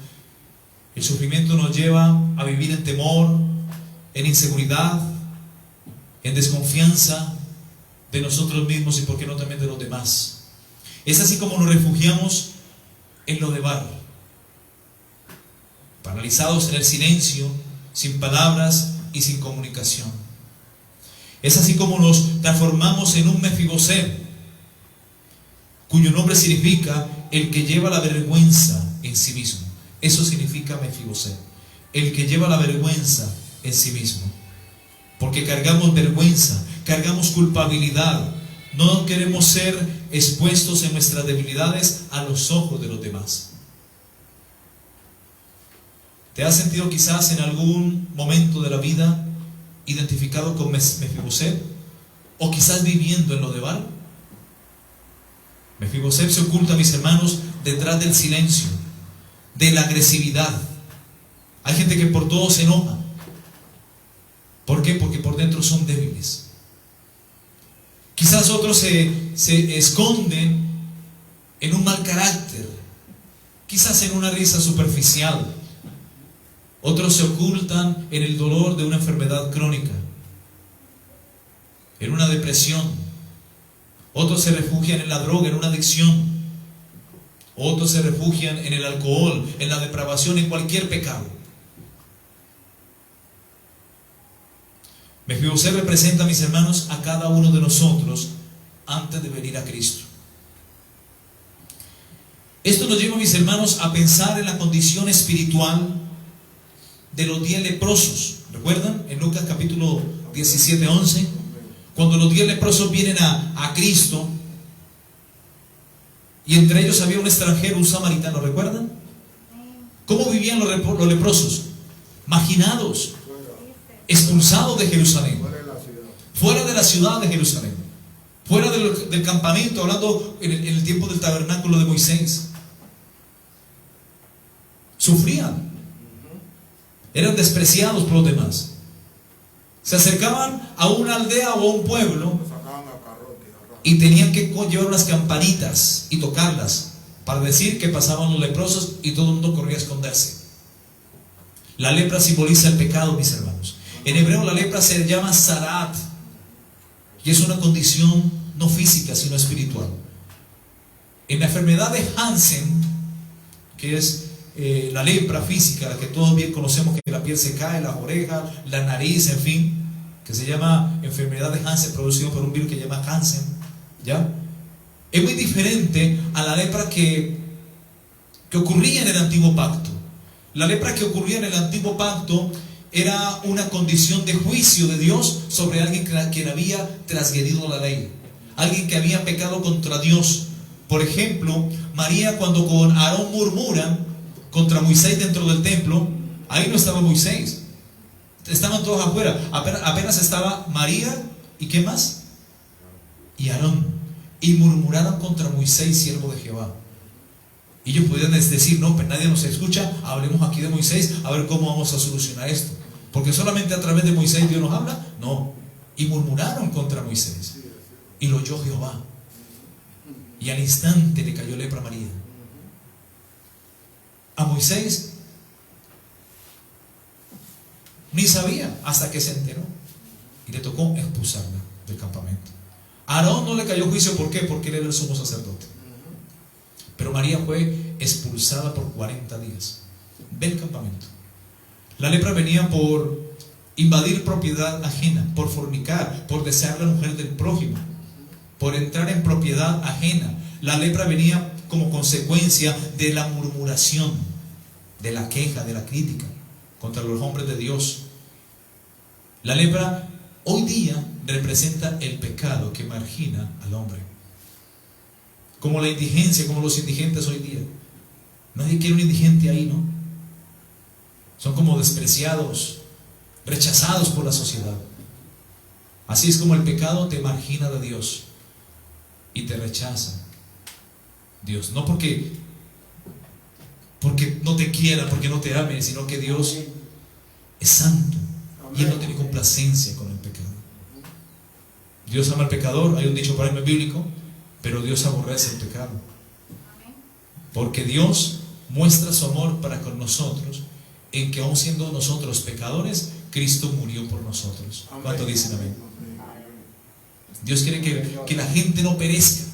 El sufrimiento nos lleva a vivir en temor, en inseguridad, en desconfianza de nosotros mismos y por qué no también de los demás. Es así como nos refugiamos en lo de Bar, paralizados en el silencio, sin palabras y sin comunicación. Es así como nos transformamos en un Mefiboset, cuyo nombre significa el que lleva la vergüenza en sí mismo. Eso significa Mefiboset, el que lleva la vergüenza en sí mismo. Porque cargamos vergüenza, cargamos culpabilidad, no queremos ser expuestos en nuestras debilidades a los ojos de los demás. ¿Te has sentido quizás en algún momento de la vida identificado con Mefiboset? ¿O quizás viviendo en lo de Bar? Mefiboset se oculta, mis hermanos, detrás del silencio, de la agresividad. Hay gente que por todo se enoja. ¿Por qué? Porque por dentro son débiles. Quizás otros se esconden en un mal carácter, quizás en una risa superficial. Otros se ocultan en el dolor de una enfermedad crónica, en una depresión. Otros se refugian en la droga, en una adicción. Otros se refugian en el alcohol, en la depravación, en cualquier pecado. Mefiboset representa, mis hermanos, a cada uno de nosotros antes de venir a Cristo. Esto nos lleva, mis hermanos, a pensar en la condición espiritual de los 10 leprosos. ¿Recuerdan? En Lucas capítulo 17, 11, cuando los 10 leprosos vienen a Cristo, y entre ellos había un extranjero, un samaritano. ¿Recuerdan? ¿Cómo vivían los leprosos? Marginados, expulsados de Jerusalén, fuera de la ciudad de Jerusalén, fuera del campamento, hablando en el tiempo del tabernáculo de Moisés. Sufrían, eran despreciados por los demás. Se acercaban a una aldea o a un pueblo y tenían que llevar unas campanitas y tocarlas para decir que pasaban los leprosos, y todo el mundo corría a esconderse. La lepra simboliza el pecado, mis hermanos. En hebreo la lepra se llama sarat, y es una condición no física sino espiritual. En la enfermedad de Hansen, que es la lepra física, la que todos bien conocemos, que la piel se cae, las orejas, la nariz, en fin, que se llama enfermedad de Hansen, producido por un virus que se llama Hansen, ¿ya? Es muy diferente a la lepra que ocurría en el antiguo pacto. La lepra que ocurría en el antiguo pacto era una condición de juicio de Dios sobre alguien que había transgredido la ley, alguien que había pecado contra Dios. Por ejemplo, María, cuando con Aarón murmuran contra Moisés dentro del templo, ahí no estaba Moisés, estaban todos afuera. Apenas estaba María y ¿qué más? Y Aarón, y murmuraron contra Moisés, siervo de Jehová. Y ellos podían decir, no, pero nadie nos escucha, hablemos aquí de Moisés, a ver cómo vamos a solucionar esto. Porque solamente a través de Moisés Dios nos habla. No. Y murmuraron contra Moisés. Y lo oyó Jehová. Y al instante le cayó lepra a María. A Moisés ni sabía hasta que se enteró. Y le tocó expulsarla del campamento. A Aarón no le cayó juicio, ¿por qué? Porque él era el sumo sacerdote. Pero María fue expulsada por 40 días del campamento. La lepra venía por invadir propiedad ajena, por fornicar, por desear la mujer del prójimo, por entrar en propiedad ajena. La lepra venía como consecuencia de la murmuración, de la queja, de la crítica contra los hombres de Dios. La lepra hoy día representa el pecado que margina al hombre. Como la indigencia, como los indigentes hoy día. Nadie quiere un indigente ahí, ¿no? Son como despreciados, rechazados por la sociedad. Así es como el pecado te margina de Dios y te rechaza Dios. No porque no te quiera, porque no te ame, sino que Dios es santo y Él no tiene complacencia con el pecado. Dios ama al pecador, hay un dicho por ahí bíblico, pero Dios aborrece el pecado. Porque Dios muestra su amor para con nosotros en que aun siendo nosotros pecadores, Cristo murió por nosotros. ¿Cuánto dicen amén? Dios quiere que la gente no perezca,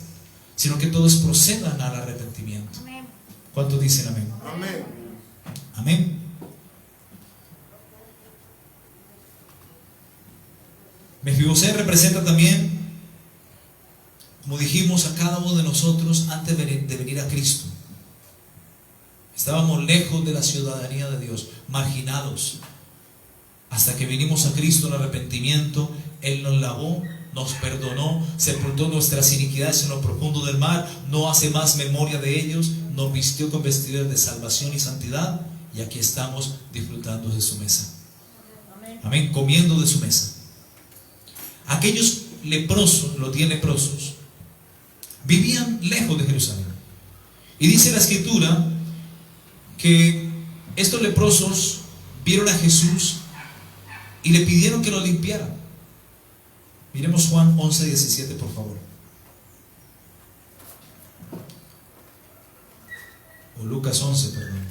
sino que todos procedan al arrepentimiento. ¿Cuánto dicen amén? Amén. Amén. Mefibosé representa también, como dijimos, a cada uno de nosotros antes de venir a Cristo. Estábamos lejos de la ciudadanía de Dios, marginados. Hasta que vinimos a Cristo en arrepentimiento, Él nos lavó, nos perdonó, sepultó nuestras iniquidades en lo profundo del mar, no hace más memoria de ellos, nos vistió con vestiduras de salvación y santidad, y aquí estamos disfrutando de su mesa. Amén, comiendo de su mesa. Aquellos leprosos, los 10 leprosos, vivían lejos de Jerusalén. Y dice la Escritura que estos leprosos vieron a Jesús y le pidieron que lo limpiara. Miremos Juan 11:17, por favor. O Lucas 11, perdón.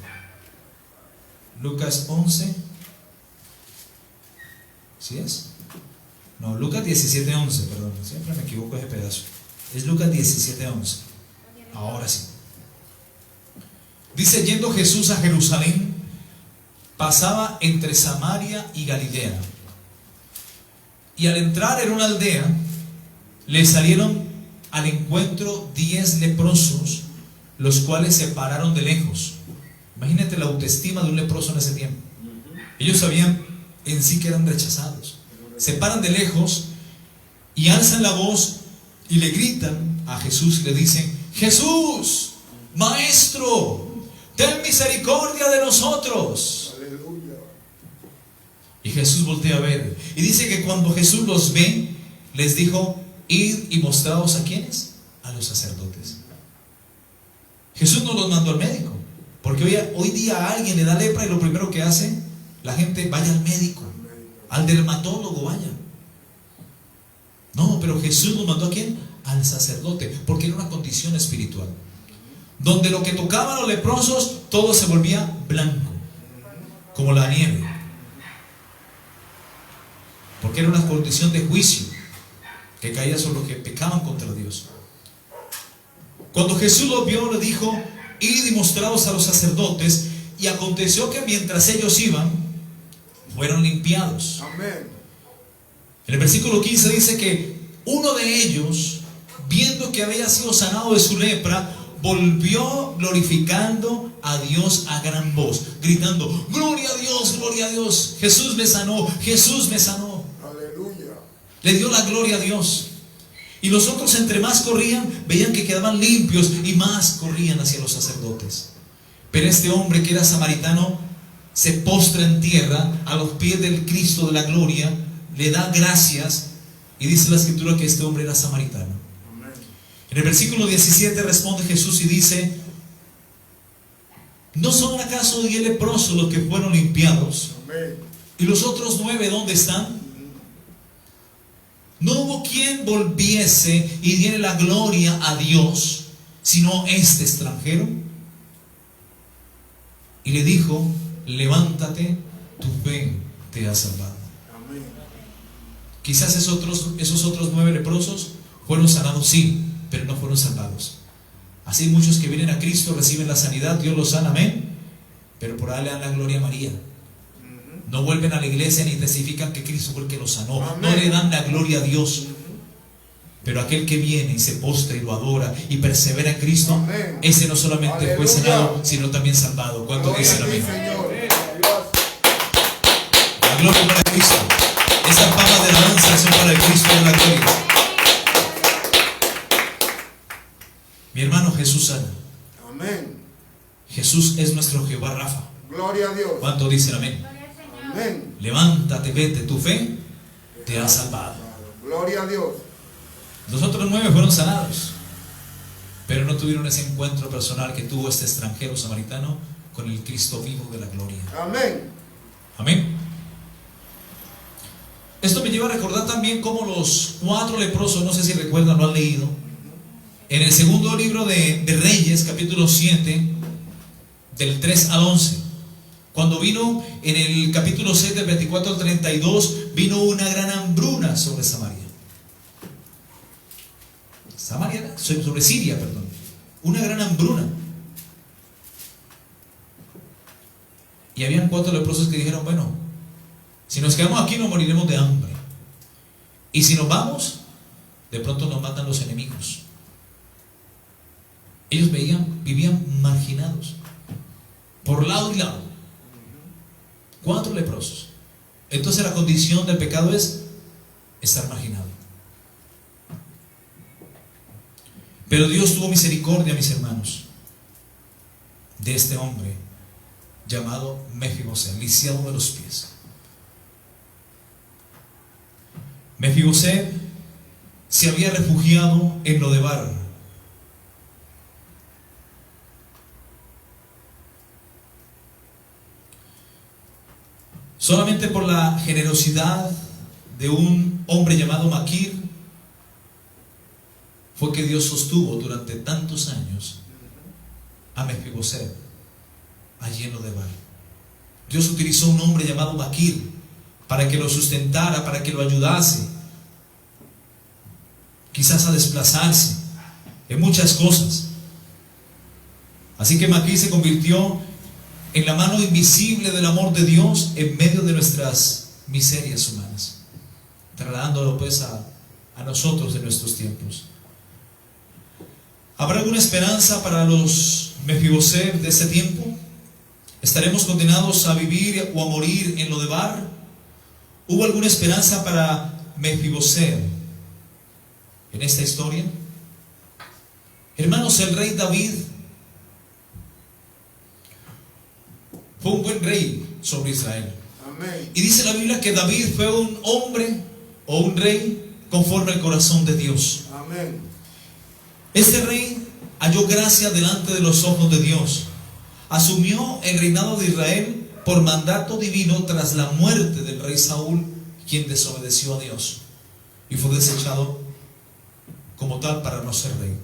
Lucas 11. ¿Sí es? No, Lucas 17:11, perdón. Siempre me equivoco ese pedazo. Es Lucas 17:11. Ahora sí. Dice, yendo Jesús a Jerusalén, pasaba entre Samaria y Galilea. Y al entrar en una aldea, le salieron al encuentro 10 leprosos, los cuales se pararon de lejos. Imagínate la autoestima de un leproso en ese tiempo. Ellos sabían en sí que eran rechazados. Se paran de lejos y alzan la voz y le gritan a Jesús y le dicen: Jesús, Maestro, ten misericordia de nosotros. Aleluya. Y Jesús voltea a ver. Y dice que cuando Jesús los ve, les dijo: id y mostraos a quiénes, a los sacerdotes. Jesús no los mandó al médico, porque hoy día a alguien le da lepra y lo primero que hace la gente: vaya al médico, al dermatólogo, vaya. No, pero Jesús nos mandó ¿a quién? Al sacerdote, porque era una condición espiritual, donde lo que tocaban los leprosos, todo se volvía blanco, como la nieve, porque era una condición de juicio que caía sobre los que pecaban contra Dios. Cuando Jesús los vio, le dijo: id y mostraos a los sacerdotes. Y aconteció que mientras ellos iban, fueron limpiados. Amén. En el versículo 15 dice que uno de ellos, viendo que había sido sanado de su lepra, volvió glorificando a Dios a gran voz, gritando: gloria a Dios, Jesús me sanó, Jesús me sanó. Aleluya. Le dio la gloria a Dios. Y los otros, entre más corrían, veían que quedaban limpios y más corrían hacia los sacerdotes. Pero este hombre, que era samaritano, se postra en tierra a los pies del Cristo de la gloria, le da gracias, y dice la Escritura que este hombre era samaritano. Amén. En el versículo 17 responde Jesús y dice: ¿No son acaso 10 leprosos los que fueron limpiados? Amén. ¿Y los otros 9 dónde están? No hubo quien volviese y diera la gloria a Dios, sino este extranjero. Y le dijo: levántate, tu fe te ha salvado. Amén. Quizás esos otros 9 leprosos fueron sanados, sí, pero no fueron salvados. Así muchos que vienen a Cristo reciben la sanidad, Dios los sana, amén, pero por ahí le dan la gloria a María. No vuelven a la iglesia ni testifican que Cristo fue el que los sanó. Amén. No le dan la gloria a Dios. Pero aquel que viene y se postra y lo adora y persevera en Cristo, Amén. ese no solamente fue Aleluya. sanado, sino también salvado. ¿Cuánto Gloria dicen a ti, amén? Señor. La gloria para Cristo. Esas palmas de alabanza son para el Cristo de la gloria. Mi hermano, Jesús sana. Amén. Jesús es nuestro Jehová Rafa. Gloria a Dios. ¿Cuánto dicen amén? Amén. Levántate, vete, tu fe te ha salvado. Gloria a Dios. Los otros 9 fueron sanados, pero no tuvieron ese encuentro personal que tuvo este extranjero samaritano con el Cristo vivo de la gloria. Amén. Amén. Esto me lleva a recordar también cómo los 4 leprosos, no sé si recuerdan, lo han leído, en el segundo libro de Reyes, capítulo 7, del 3 al 11. Cuando vino en el capítulo 7, del 24 al 32, vino una gran hambruna sobre Samaria. Sobre Siria, perdón. Una gran hambruna. Y habían 4 leprosos que dijeron: bueno, si nos quedamos aquí nos moriremos de hambre. Y si nos vamos, de pronto nos matan los enemigos. Ellos vivían marginados, por lado y lado. 4 leprosos. Entonces la condición del pecado es estar marginado. Pero Dios tuvo misericordia, mis hermanos, de este hombre llamado Mefiboset, lisiado de los pies. Mefiboset se había refugiado en Lodebar. Solamente por la generosidad de un hombre llamado Maquir fue que Dios sostuvo durante tantos años a Mefiboset allí en Lodebar. Dios utilizó un hombre llamado Maquir para que lo sustentara, para que lo ayudase, quizás a desplazarse en muchas cosas. Así que Maquir se convirtió en la mano invisible del amor de Dios en medio de nuestras miserias humanas, trasladándolo pues a nosotros en nuestros tiempos. ¿Habrá alguna esperanza para los Mefiboset de este tiempo? ¿Estaremos condenados a vivir o a morir en Lodebar? ¿Hubo alguna esperanza para Mefiboset en esta historia? Hermanos, el rey David fue un buen rey sobre Israel. Amén. Y dice la Biblia que David fue un hombre o un rey conforme al corazón de Dios. Amén. Este rey halló gracia delante de los ojos de Dios. Asumió el reinado de Israel por mandato divino tras la muerte del rey Saúl, quien desobedeció a Dios y fue desechado como tal para no ser rey.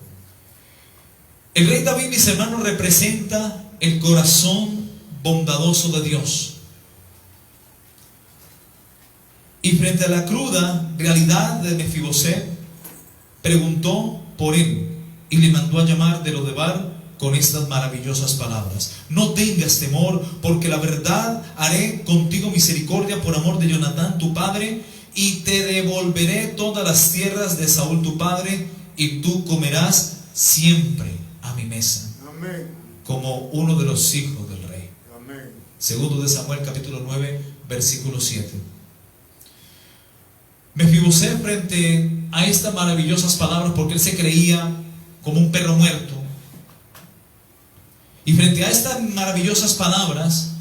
El rey David, mis hermanos, representa el corazón bondadoso de Dios. Y frente a la cruda realidad de Mefiboset, preguntó por él y le mandó a llamar de Lodebar con estas maravillosas palabras: no tengas temor, porque la verdad haré contigo misericordia por amor de Jonatán tu padre, y te devolveré todas las tierras de Saúl tu padre, y tú comerás siempre a mi mesa, Amén. como uno de los hijos del rey. Amén. Segundo de Samuel capítulo 9 versículo 7. Mefiboset, frente a estas maravillosas palabras, porque él se creía como un perro muerto, y frente a estas maravillosas palabras,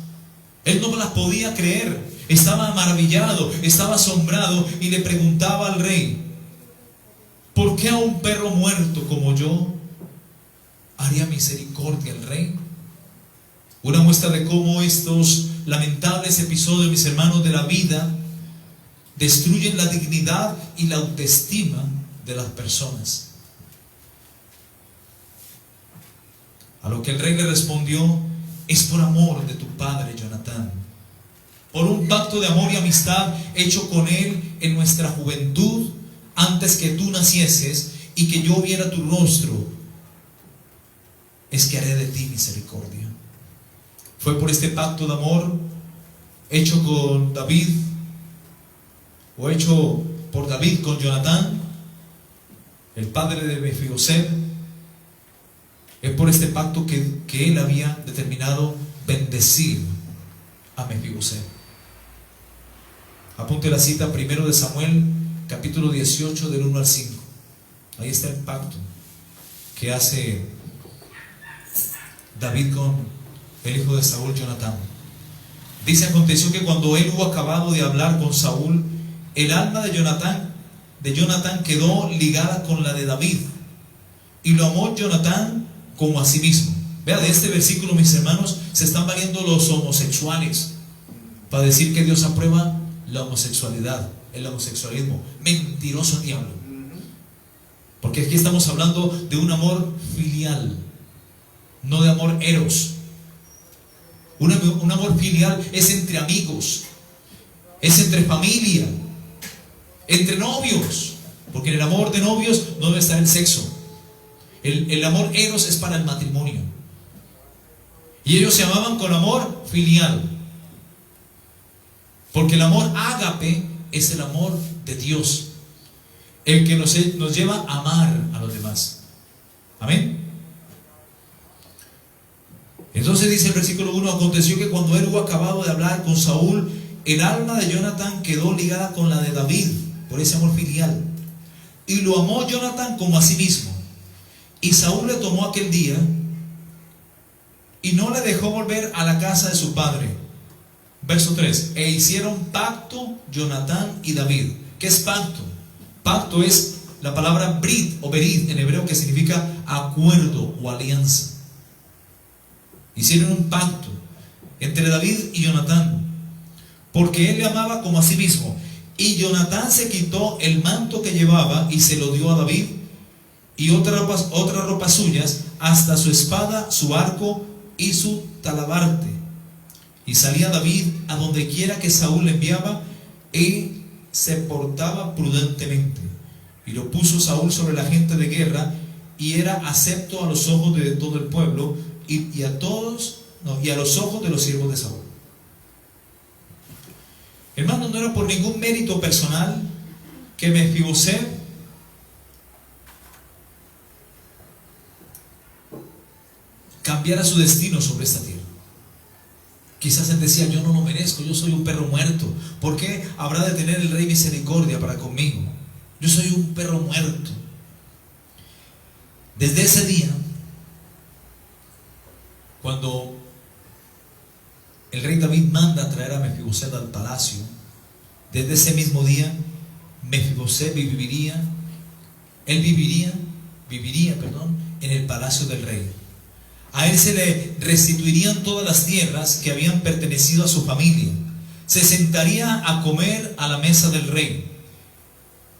él no las podía creer, estaba maravillado, estaba asombrado, y le preguntaba al rey: ¿por qué a un perro muerto como yo haría misericordia el rey? Una muestra de cómo estos lamentables episodios, mis hermanos, de la vida destruyen la dignidad y la autoestima de las personas. A lo que el rey le respondió: es por amor de tu padre Jonatán, por un pacto de amor y amistad hecho con él en nuestra juventud, antes que tú nacieses y que yo viera tu rostro, es que haré de ti misericordia. Fue por este pacto de amor hecho con David, o hecho por David con Jonatán, el padre de Mefiboset. Es por este pacto que él había determinado bendecir a Mefiboset. Apunte la cita, 1 de Samuel, capítulo 18, del 1 al 5. Ahí está el pacto que hace David con el hijo de Saúl, Jonatán. Dice: aconteció que cuando él hubo acabado de hablar con Saúl, el alma de Jonatán quedó ligada con la de David, y lo amó Jonatán como a sí mismo. Vea, de este versículo, mis hermanos, se están valiendo los homosexuales para decir que Dios aprueba la homosexualidad, el homosexualismo. Mentiroso diablo. Porque aquí estamos hablando de un amor filial, no de amor eros. Un amor filial es entre amigos, es entre familia, entre novios, porque en el amor de novios no debe estar el sexo. El amor eros es para el matrimonio. Y ellos se amaban con amor filial, porque el amor ágape es el amor de Dios, el que nos lleva a amar a los demás. Amén. Entonces dice el versículo 1: aconteció que cuando él hubo acabado de hablar con Saúl, el alma de Jonatán quedó ligada con la de David, por ese amor filial, y lo amó Jonatán como a sí mismo. Y Saúl le tomó aquel día y no le dejó volver a la casa de su padre. Verso 3: e hicieron pacto Jonatán y David. ¿Qué es pacto? Pacto es la palabra brit o berit en hebreo, que significa acuerdo o alianza. Hicieron un pacto entre David y Jonatán, porque él le amaba como a sí mismo. Y Jonatán se quitó el manto que llevaba y se lo dio a David, y otras ropas suyas, hasta su espada, su arco y su talabarte. Y salía David a donde quiera que Saúl le enviaba, y se portaba prudentemente. Y lo puso Saúl sobre la gente de guerra, y era acepto a los ojos de todo el pueblo, y a los ojos de los siervos de Saúl. Hermanos, no era por ningún mérito personal que Mefiboset cambiara su destino sobre esta tierra. Quizás él decía: yo no lo merezco, yo soy un perro muerto. ¿Por qué habrá de tener el rey misericordia para conmigo? Yo soy un perro muerto. Desde ese día, cuando el rey David manda a traer a Mefiboset al palacio, desde ese mismo día Mefiboset viviría en el palacio del rey. A él se le restituirían todas las tierras que habían pertenecido a su familia. Se sentaría a comer a la mesa del rey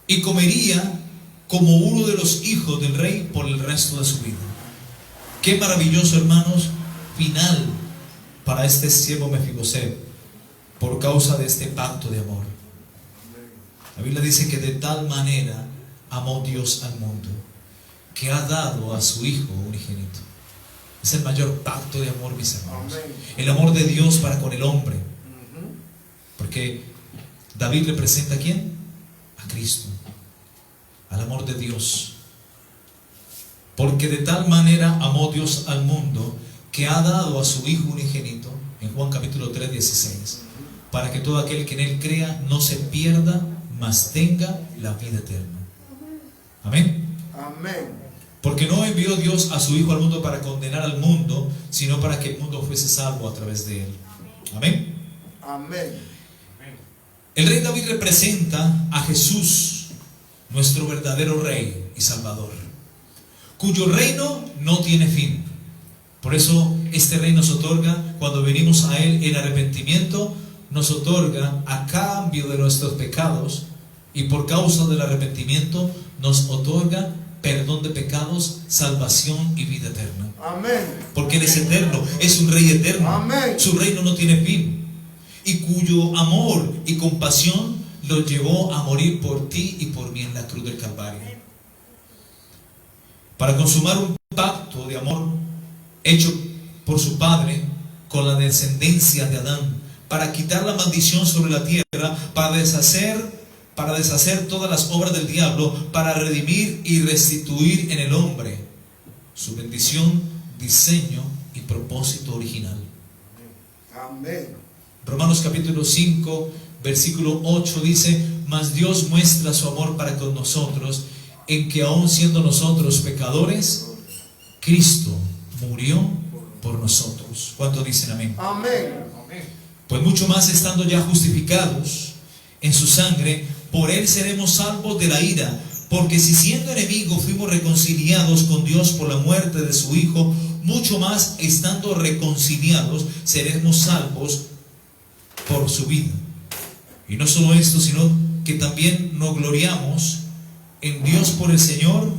y comería como uno de los hijos del rey por el resto de su vida. Qué maravilloso, hermanos, final para este siervo Mefiboset, por causa de este pacto de amor. La Biblia dice que de tal manera amó Dios al mundo, que ha dado a su Hijo unigénito. Es el mayor pacto de amor, mis hermanos. El amor de Dios para con el hombre. Porque David representa ¿a quién? A Cristo, al amor de Dios. Porque de tal manera amó Dios al mundo, que ha dado a su Hijo unigénito, en Juan capítulo 3, 16, para que todo aquel que en él crea no se pierda, mas tenga la vida eterna. Amén. Amén. Porque no envió Dios a su Hijo al mundo para condenar al mundo, sino para que el mundo fuese salvo a través de él. Amén. Amén. El rey David representa a Jesús, nuestro verdadero Rey y Salvador, cuyo reino no tiene fin. Por eso este Rey nos otorga, cuando venimos a Él en arrepentimiento, nos otorga a cambio de nuestros pecados, y por causa del arrepentimiento nos otorga perdón de pecados, salvación y vida eterna. Amén. Porque Él es eterno, es un Rey eterno. Amén. Su reino no tiene fin, y cuyo amor y compasión lo llevó a morir por ti y por mí en la cruz del Calvario, para consumar un pacto de amor hecho por su Padre con la descendencia de Adán, para quitar la maldición sobre la tierra, para deshacer todas las obras del diablo, para redimir y restituir en el hombre su bendición, diseño y propósito original. Amén. Romanos capítulo 5, versículo 8 dice: mas Dios muestra su amor para con nosotros, en que aun siendo nosotros pecadores, Cristo murió por nosotros. ¿Cuántos dicen amén? Amén. Pues mucho más, estando ya justificados en su sangre, por Él seremos salvos de la ira. Porque si siendo enemigos fuimos reconciliados con Dios por la muerte de su Hijo, mucho más, estando reconciliados, seremos salvos por su vida. Y no solo esto, sino que también nos gloriamos en Dios por el Señor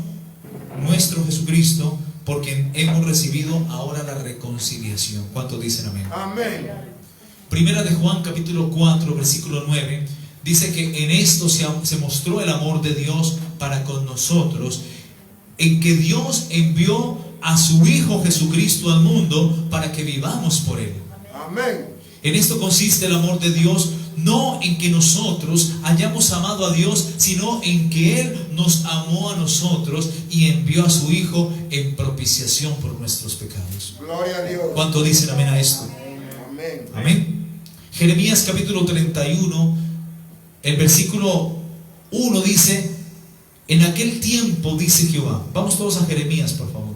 nuestro Jesucristo, porque hemos recibido ahora la reconciliación. ¿Cuántos dicen amén? Amén. Primera de Juan capítulo 4 versículo 9 dice que en esto se mostró el amor de Dios para con nosotros, en que Dios envió a su Hijo Jesucristo al mundo para que vivamos por Él. Amén. En esto consiste el amor de Dios, no en que nosotros hayamos amado a Dios, sino en que Él nos amó a nosotros y envió a su Hijo en propiciación por nuestros pecados. Gloria a Dios. ¿Cuánto dicen amén a esto? Amén. Amén. Jeremías capítulo 31, el versículo 1 dice: en aquel tiempo, dice Jehová. Vamos todos a Jeremías, por favor.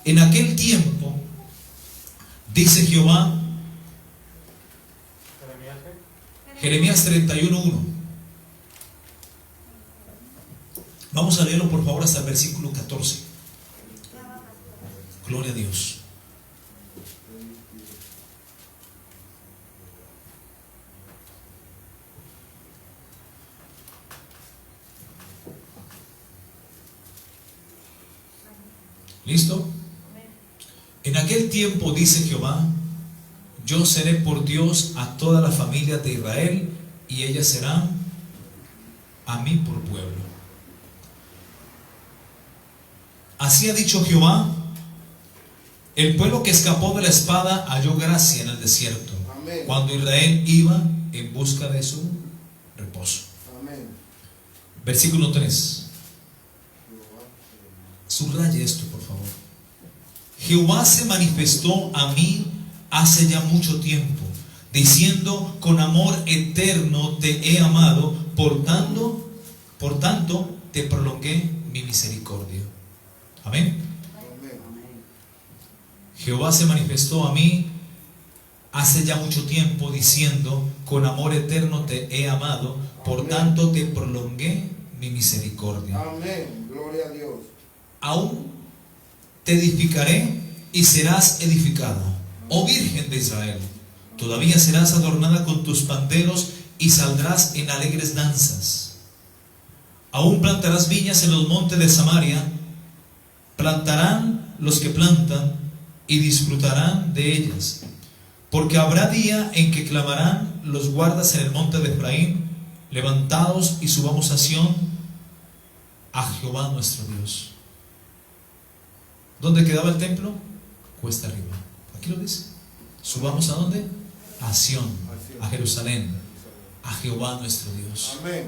En aquel tiempo, dice Jehová. Jeremías 31, 1. Vamos a leerlo por favor hasta el versículo 14. Gloria a Dios. ¿Listo? En aquel tiempo, dice Jehová, yo seré por Dios a toda la familia de Israel, y ellas serán a mí por pueblo. Así ha dicho Jehová: el pueblo que escapó de la espada halló gracia en el desierto, Amén. cuando Israel iba en busca de su reposo. Amén. Versículo 3. Subraye esto, por favor. Jehová se manifestó a mí hace ya mucho tiempo, diciendo: con amor eterno te he amado, por tanto te prolongué mi misericordia. Amén. Amén. Jehová se manifestó a mí hace ya mucho tiempo, diciendo: con amor eterno te he amado, por tanto te prolongué mi misericordia. Amén. Gloria a Dios. Aún te edificaré y serás edificada, oh Virgen de Israel. Todavía serás adornada con tus panderos y saldrás en alegres danzas. Aún plantarás viñas en los montes de Samaria. Plantarán los que plantan y disfrutarán de ellas. Porque habrá día en que clamarán los guardas en el monte de Efraín: levantaos y subamos a Sión, a Jehová nuestro Dios. ¿Dónde quedaba el templo? Cuesta arriba. Aquí lo dice. Subamos ¿a dónde? A Sión, a Jerusalén, a Jehová nuestro Dios. Amén.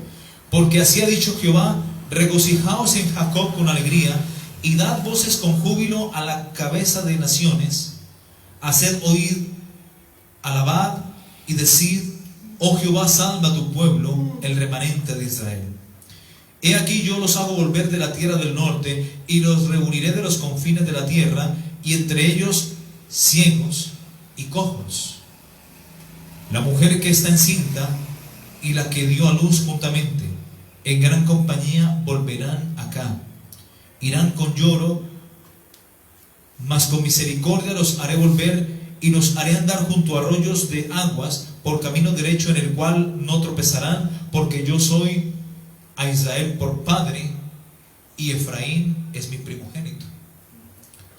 Porque así ha dicho Jehová: regocijaos en Jacob con alegría, y dad voces con júbilo a la cabeza de naciones. Haced oír, alabad y decid: oh Jehová, salva a tu pueblo, el remanente de Israel. He aquí yo los hago volver de la tierra del norte, y los reuniré de los confines de la tierra, y entre ellos ciegos y cojos, la mujer que está encinta y la que dio a luz juntamente, en gran compañía volverán acá. Irán con lloro mas con misericordia los haré volver y los haré andar junto a arroyos de aguas por camino derecho en el cual no tropezarán, porque yo soy a Israel por padre y Efraín es mi primogénito.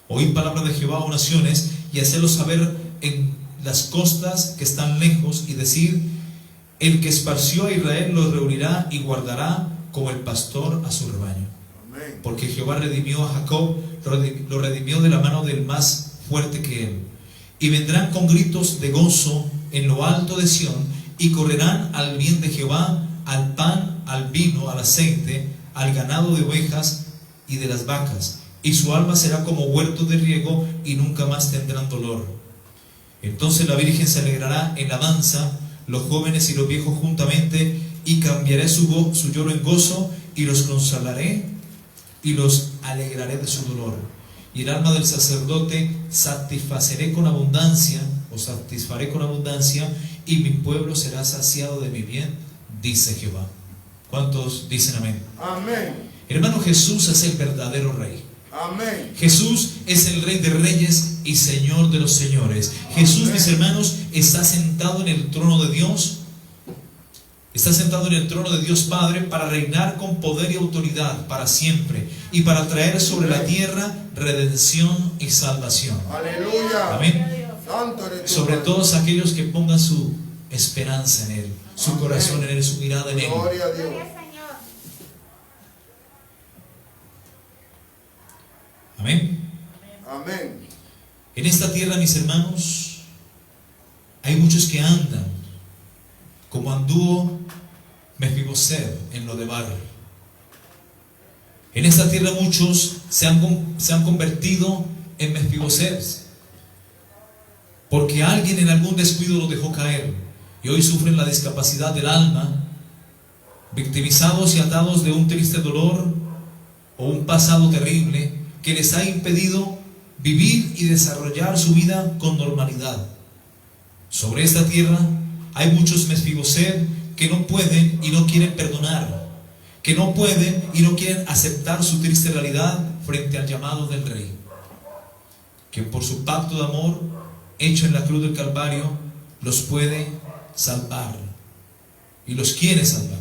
Oíd palabra de Jehová, oh naciones, y hacedlo saber en las costas que están lejos, y decir: el que esparció a Israel lo reunirá y guardará como el pastor a su rebaño. Amén. Porque Jehová redimió a Jacob, lo redimió de la mano del más fuerte que él. Y vendrán con gritos de gozo en lo alto de Sión, y correrán al bien de Jehová, al pan, al vino, al aceite, al ganado de ovejas y de las vacas. Y su alma será como huerto de riego, y nunca más tendrán dolor. Entonces la Virgen se alegrará en la danza, los jóvenes y los viejos juntamente, y cambiaré su lloro en gozo, y los consolaré y los alegraré de su dolor. Y el alma del sacerdote satisfaré con abundancia, y mi pueblo será saciado de mi bien, dice Jehová. ¿Cuántos dicen amén? Amén. Hermano, Jesús es el verdadero Rey. Amén. Jesús es el Rey de reyes y Señor de los señores. Jesús, Amén. mis hermanos, está sentado en el trono de Dios. Está sentado en el trono de Dios Padre para reinar con poder y autoridad para siempre, y para traer sobre la tierra redención y salvación. Aleluya. Amén. Santo eres tú, Sobre Padre. todos aquellos que pongan su esperanza en Él, su Amén. corazón en Él, su mirada en Él. Gloria a Dios. Amén. Amén. En esta tierra, mis hermanos, hay muchos que andan como anduvo Mefiboset en Lodebar. En esta tierra muchos se han convertido en Mefiboset, porque alguien en algún descuido lo dejó caer, y hoy sufren la discapacidad del alma, victimizados y atados de un triste dolor o un pasado terrible que les ha impedido vivir y desarrollar su vida con normalidad. Sobre esta tierra hay muchos Mefiboset que no pueden y no quieren perdonar, que no pueden y no quieren aceptar su triste realidad frente al llamado del Rey, que por su pacto de amor hecho en la cruz del Calvario los puede salvar y los quiere salvar.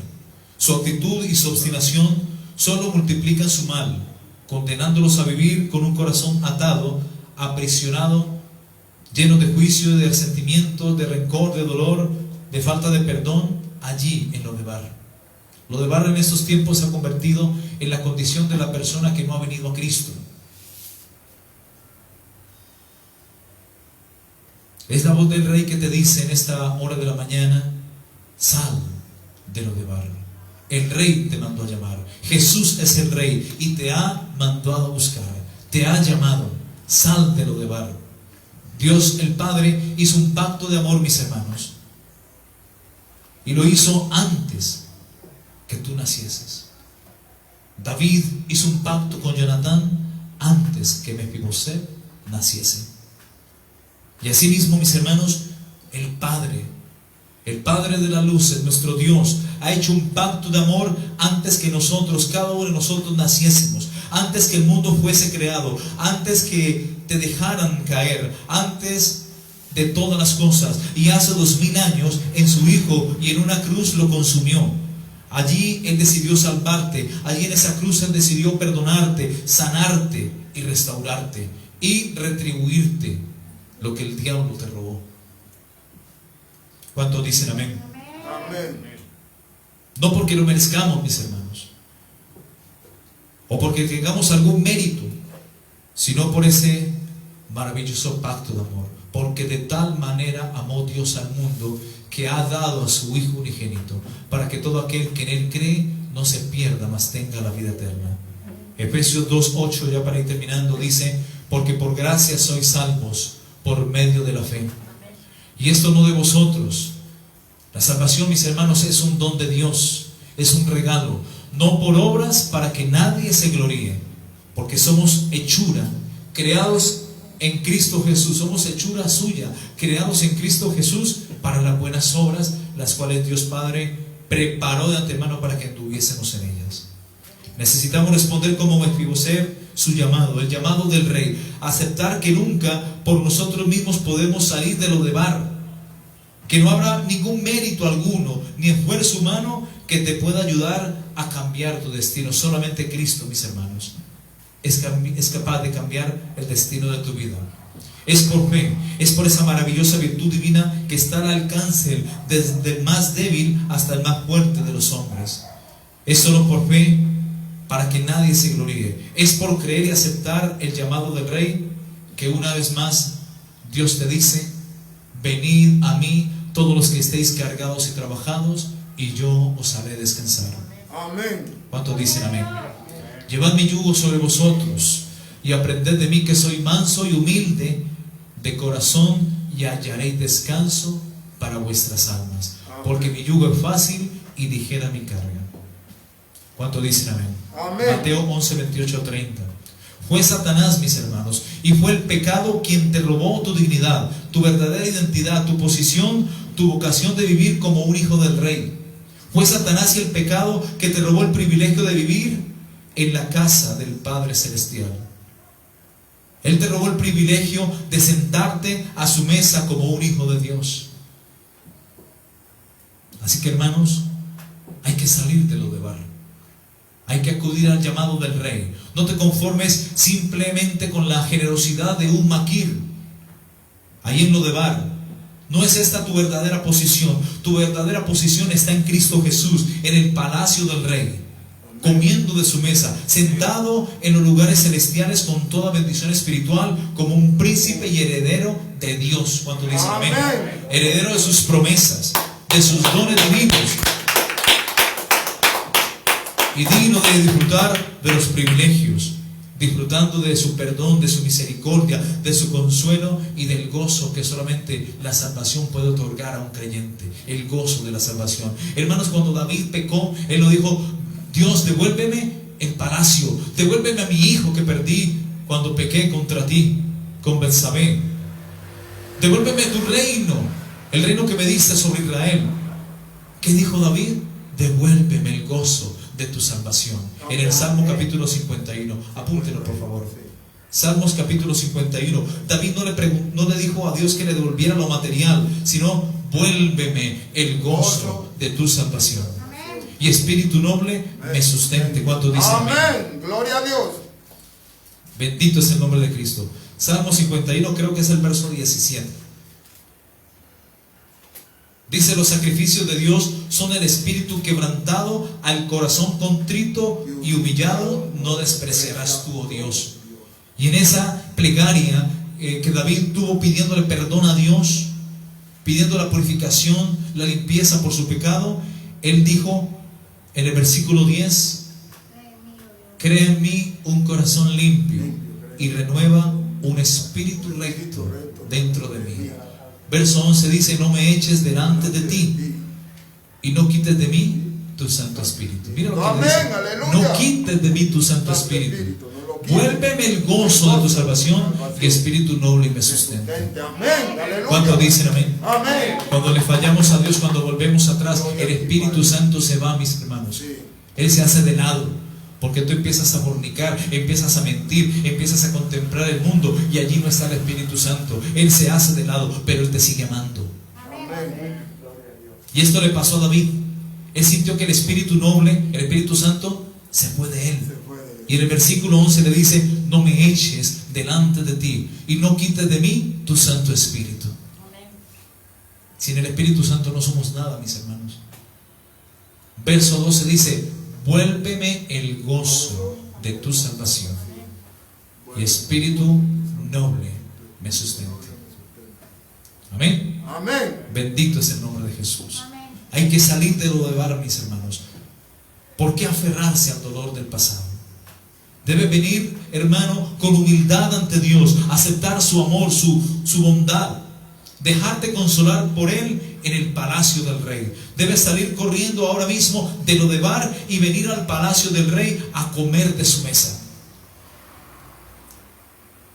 Su actitud y su obstinación solo multiplican su mal, condenándolos a vivir con un corazón atado, aprisionado, lleno de juicio, de resentimiento, de rencor, de dolor, de falta de perdón, allí en Lodebar. Lodebar en estos tiempos se ha convertido en la condición de la persona que no ha venido a Cristo. Es la voz del Rey que te dice en esta hora de la mañana: sal de Lodebar. El Rey te mandó a llamar. Jesús es el Rey y te ha mandado a buscar, te ha llamado. Sal de Lodebar. Dios el Padre hizo un pacto de amor, mis hermanos, y lo hizo antes que tú nacieses. David hizo un pacto con Jonatán antes que Mefiboset naciese. Y así mismo, mis hermanos, el Padre de la luz, es nuestro Dios, ha hecho un pacto de amor antes que nosotros, cada uno de nosotros naciésemos, antes que el mundo fuese creado, antes que te dejaran caer, antes de todas las cosas. Y hace 2000 años en su Hijo, y en una cruz lo consumió. Allí Él decidió salvarte, allí en esa cruz Él decidió perdonarte, sanarte y restaurarte y retribuirte lo que el diablo te robó. ¿Cuántos dicen amén? Amén. No porque lo merezcamos, mis hermanos, o porque tengamos algún mérito, sino por ese maravilloso pacto de amor. Porque de tal manera amó Dios al mundo, que ha dado a su Hijo unigénito, para que todo aquel que en Él cree no se pierda, mas tenga la vida eterna. Efesios 2:8, ya para ir terminando, dice: porque por gracia sois salvos por medio de la fe. Y esto no de vosotros. La salvación, mis hermanos, es un don de Dios, es un regalo, no por obras para que nadie se gloríe, porque somos hechura, creados en Cristo Jesús, somos hechura suya, creados en Cristo Jesús para las buenas obras, las cuales Dios Padre preparó de antemano para que anduviésemos en ellas. Necesitamos responder como Mefiboset: su llamado, el llamado del Rey. Aceptar que nunca por nosotros mismos podemos salir de lo de bar, que no habrá ningún mérito alguno, ni esfuerzo humano que te pueda ayudar a cambiar tu destino. Solamente Cristo, mis hermanos, es capaz de cambiar el destino de tu vida. Es por fe, es por esa maravillosa virtud divina que está al alcance desde el más débil hasta el más fuerte de los hombres. Es solo por fe para que nadie se gloríe. Es por creer y aceptar el llamado del Rey que una vez más Dios te dice: venid a mí todos los que estéis cargados y trabajados, y yo os haré descansar. Amén. ¿Cuántos dicen amén? Llevad mi yugo sobre vosotros y aprended de mí, que soy manso y humilde de corazón, y hallaréis descanso para vuestras almas, porque mi yugo es fácil y ligera mi carga. ¿Cuántos dicen amén? Amén. Mateo 11, 28 a 30. Fue Satanás, mis hermanos, y fue el pecado quien te robó tu dignidad, tu verdadera identidad, tu posición, tu vocación de vivir como un hijo del Rey. Fue Satanás y el pecado que te robó el privilegio de vivir en la casa del Padre Celestial. Él te robó el privilegio de sentarte a su mesa como un hijo de Dios. Así que, hermanos, hay que salir de lo de bar. Hay que acudir al llamado del Rey. No te conformes simplemente con la generosidad de un maquir ahí en lo de bar. No es esta tu verdadera posición. Tu verdadera posición está en Cristo Jesús, en el palacio del Rey, comiendo de su mesa, sentado en los lugares celestiales con toda bendición espiritual, como un príncipe y heredero de Dios. ¿Cuánto dicen amén? Heredero de sus promesas, de sus dones divinos, y digno de disfrutar de los privilegios, disfrutando de su perdón, de su misericordia, de su consuelo y del gozo que solamente la salvación puede otorgar a un creyente. El gozo de la salvación. Hermanos, cuando David pecó, él lo dijo: Dios, devuélveme el palacio, devuélveme a mi hijo que perdí cuando pequé contra ti, con Betsabé. Devuélveme tu reino, el reino que me diste sobre Israel. ¿Qué dijo David? Devuélveme el gozo de tu salvación. En el Salmo capítulo 51, apúntelo por favor. Salmos capítulo 51. David no le dijo a Dios que le devolviera lo material, sino: vuélveme el gozo de tu salvación, y espíritu noble me sustente. ¿Cuánto dicen amén? Amén. Gloria a Dios. Bendito es el nombre de Cristo. Salmo 51, creo que es el verso 17. Dice: los sacrificios de Dios son el espíritu quebrantado, al corazón contrito y humillado no despreciarás tú, oh Dios. Y en esa plegaria que David tuvo pidiéndole perdón a Dios, pidiendo la purificación, la limpieza por su pecado, él dijo en el versículo 10: crea en mí un corazón limpio y renueva un espíritu recto dentro de mí. Verso 11 dice: no me eches delante de ti y no quites de mí tu Santo Espíritu. Mira lo que dice: no quites de mí tu Santo Espíritu. Vuélveme el gozo de tu salvación, y espíritu noble me sustente. ¿Cuánto dicen amén? Cuando le fallamos a Dios, cuando volvemos atrás, el Espíritu Santo se va, mis hermanos. Él se hace de lado, porque tú empiezas a fornicar, empiezas a mentir, empiezas a contemplar el mundo, y allí no está el Espíritu Santo. Él se hace de lado, pero Él te sigue amando. Y esto le pasó a David. Él sintió que el Espíritu noble, el Espíritu Santo, se fue de él. Y en el versículo 11 le dice: no me eches delante de ti y no quites de mí tu Santo Espíritu. Sin el Espíritu Santo no somos nada, mis hermanos. Verso 12 dice: vuélveme el gozo de tu salvación, y espíritu noble me sustente. Amén. Bendito es el nombre de Jesús. Hay que salir de lo de bar, mis hermanos. ¿Por qué aferrarse al dolor del pasado? Debe venir, hermano, con humildad ante Dios, aceptar su amor, su bondad, dejarte consolar por Él en el palacio del Rey. Debes salir corriendo ahora mismo de lo de bar y venir al palacio del Rey a comer de su mesa.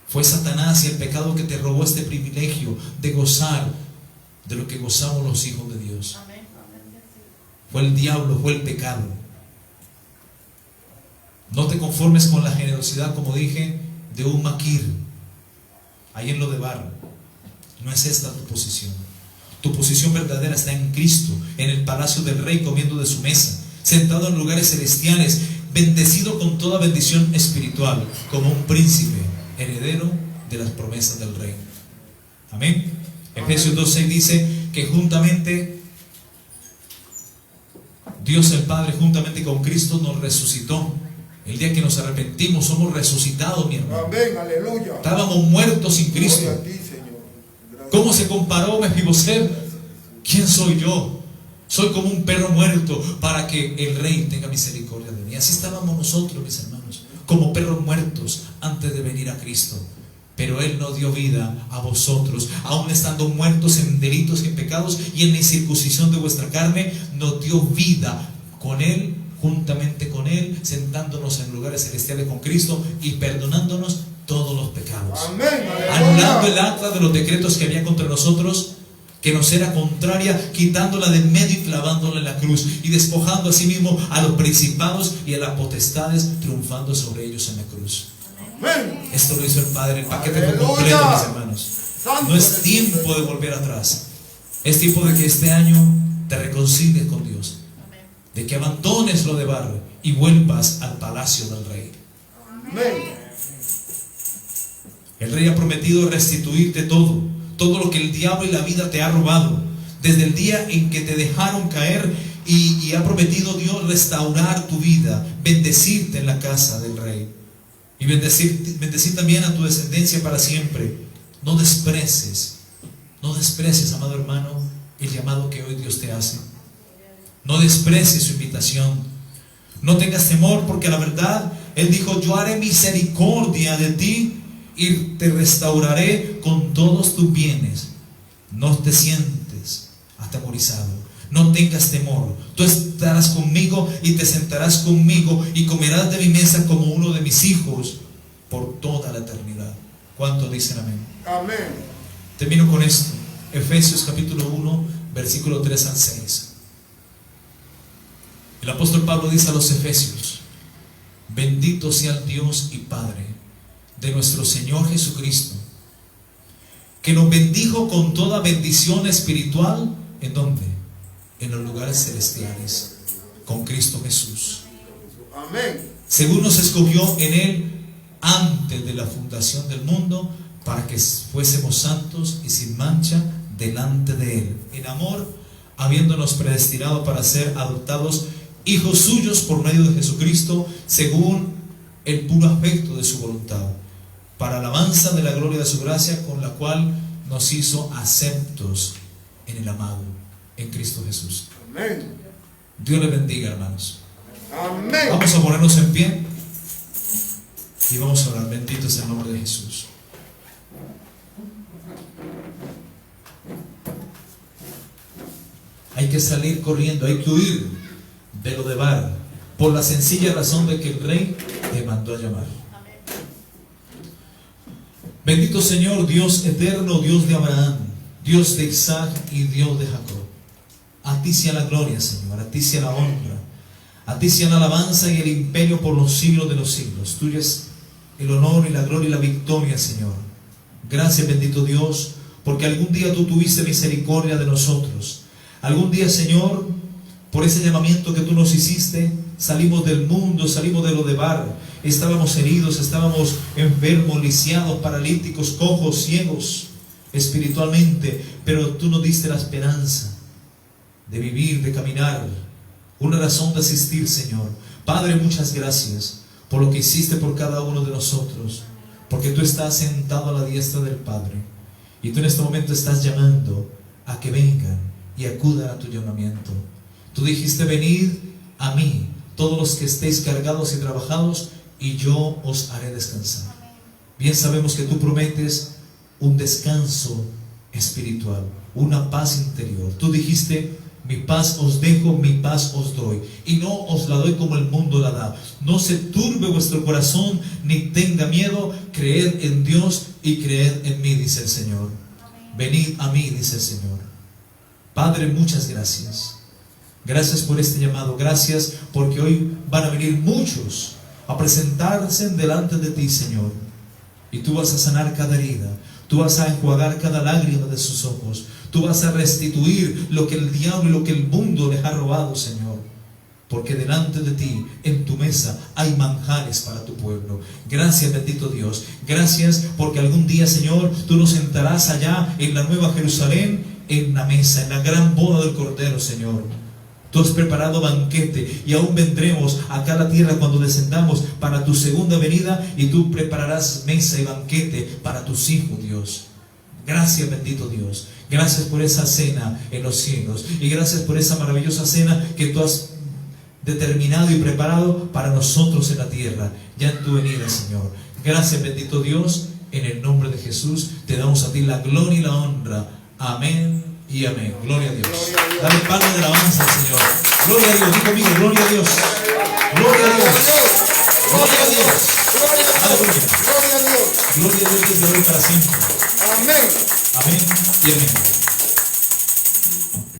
Fue Satanás y el pecado que te robó este privilegio de gozar de lo que gozamos los hijos de Dios. Fue el diablo, fue el pecado. No te conformes con la generosidad, como dije, de un maquir ahí en Lodebar. No es esta tu posición. Tu posición verdadera está en Cristo, en el palacio del Rey, comiendo de su mesa, sentado en lugares celestiales, bendecido con toda bendición espiritual, como un príncipe, heredero de las promesas del Rey. Amén. Efesios 2:6 dice que juntamente Dios el Padre, juntamente con Cristo, nos resucitó. El día que nos arrepentimos, somos resucitados, mi hermano. Amén, aleluya. Estábamos muertos sin Cristo. Gloria a ti, Señor. Gracias. ¿Cómo se comparó Mefiboset? ¿Quién soy yo? Soy como un perro muerto para que el Rey tenga misericordia de mí. Así estábamos nosotros, mis hermanos, como perros muertos antes de venir a Cristo. Pero Él nos dio vida a vosotros, aún estando muertos en delitos y en pecados y en la incircuncisión de vuestra carne, nos dio vida con Él, juntamente con Él, sentándonos en lugares celestiales con Cristo y perdonándonos todos los pecados. Amén, aleluya. Anulando el acta de los decretos que había contra nosotros, que nos era contraria, quitándola de en medio y clavándola en la cruz, y despojando a sí mismo a los principados y a las potestades, triunfando sobre ellos en la cruz. Amén. Esto lo hizo el Padre, el paquete Aleluya. completo, mis hermanos. Santo No es eres tú, tiempo Señor. de volver atrás. Es tiempo de que este año te reconcilies con Dios, de que abandones lo de barro y vuelvas al palacio del Rey. Amén. El Rey ha prometido restituirte todo lo que el diablo y la vida te ha robado, desde el día en que te dejaron caer, y ha prometido Dios restaurar tu vida, bendecirte en la casa del Rey y bendecir también a tu descendencia para siempre. No desprecies, amado hermano, el llamado que hoy Dios te hace. No desprecies su invitación. No tengas temor, porque la verdad, Él dijo: yo haré misericordia de ti y te restauraré con todos tus bienes. No te sientes atemorizado, no tengas temor. Tú estarás conmigo y te sentarás conmigo y comerás de mi mesa como uno de mis hijos por toda la eternidad. ¿Cuántos dicen amén? Amén. Termino con esto. Efesios capítulo 1, versículo 3 al 6. El apóstol Pablo dice a los efesios: bendito sea el Dios y Padre de nuestro Señor Jesucristo, que nos bendijo con toda bendición espiritual. ¿En dónde? En los lugares celestiales, con Cristo Jesús. Amén. Según nos escogió en Él antes de la fundación del mundo, para que fuésemos santos y sin mancha delante de Él, en amor, habiéndonos predestinado para ser adoptados hijos suyos por medio de Jesucristo, según el puro afecto de su voluntad, para alabanza de la gloria de su gracia, con la cual nos hizo aceptos en el amado, en Cristo Jesús. Amén. Dios le bendiga, hermanos. Amén. Vamos a ponernos en pie y vamos a orar. Bendito es el nombre de Jesús. Hay que salir corriendo, hay que huir de lo de Bar, por la sencilla razón de que el Rey te mandó a llamar. Bendito Señor, Dios eterno, Dios de Abraham, Dios de Isaac y Dios de Jacob. A ti sea la gloria, Señor, a ti sea la honra, a ti sea la alabanza y el imperio por los siglos de los siglos. Tuyo es el honor y la gloria y la victoria, Señor. Gracias, bendito Dios, porque algún día tú tuviste misericordia de nosotros. Algún día, Señor, por ese llamamiento que tú nos hiciste, salimos del mundo, salimos de lo de Bar. Estábamos heridos, estábamos enfermos, lisiados, paralíticos, cojos, ciegos espiritualmente, pero tú nos diste la esperanza de vivir, de caminar, una razón de asistir, Señor. Padre, muchas gracias por lo que hiciste por cada uno de nosotros, porque tú estás sentado a la diestra del Padre y tú en este momento estás llamando a que vengan y acudan a tu llamamiento. Tú dijiste: venid a mí todos los que estéis cargados y trabajados, y yo os haré descansar. Bien sabemos que tú prometes un descanso espiritual, una paz interior. Tú dijiste: mi paz os dejo, mi paz os doy, y no os la doy como el mundo la da. No se turbe vuestro corazón, ni tenga miedo. Creed en Dios y creed en mí, dice el Señor. Venid a mí, dice el Señor. Padre, muchas gracias. Gracias por este llamado. Gracias porque hoy van a venir muchos a presentarse delante de ti, Señor. Y tú vas a sanar cada herida, tú vas a enjuagar cada lágrima de sus ojos, tú vas a restituir lo que el diablo y lo que el mundo les ha robado, Señor. Porque delante de ti, en tu mesa, hay manjares para tu pueblo. Gracias, bendito Dios. Gracias porque algún día, Señor, tú nos sentarás allá en la Nueva Jerusalén, en la mesa, en la gran boda del Cordero, Señor. Tú has preparado banquete y aún vendremos acá a la tierra cuando descendamos para tu segunda venida, y tú prepararás mesa y banquete para tus hijos, Dios. Gracias, bendito Dios. Gracias por esa cena en los cielos, y gracias por esa maravillosa cena que tú has determinado y preparado para nosotros en la tierra, ya en tu venida, Señor. Gracias, bendito Dios. En el nombre de Jesús te damos a ti la gloria y la honra. Amén y amén. Gloria a Dios. Dale palmas de alabanza al Señor. Gloria a Dios. Di conmigo, gloria a Dios. Gloria a Dios. Gloria a Dios. Aleluya. Gloria a Dios. Gloria a Dios desde hoy para siempre. Amén. Amén y amén.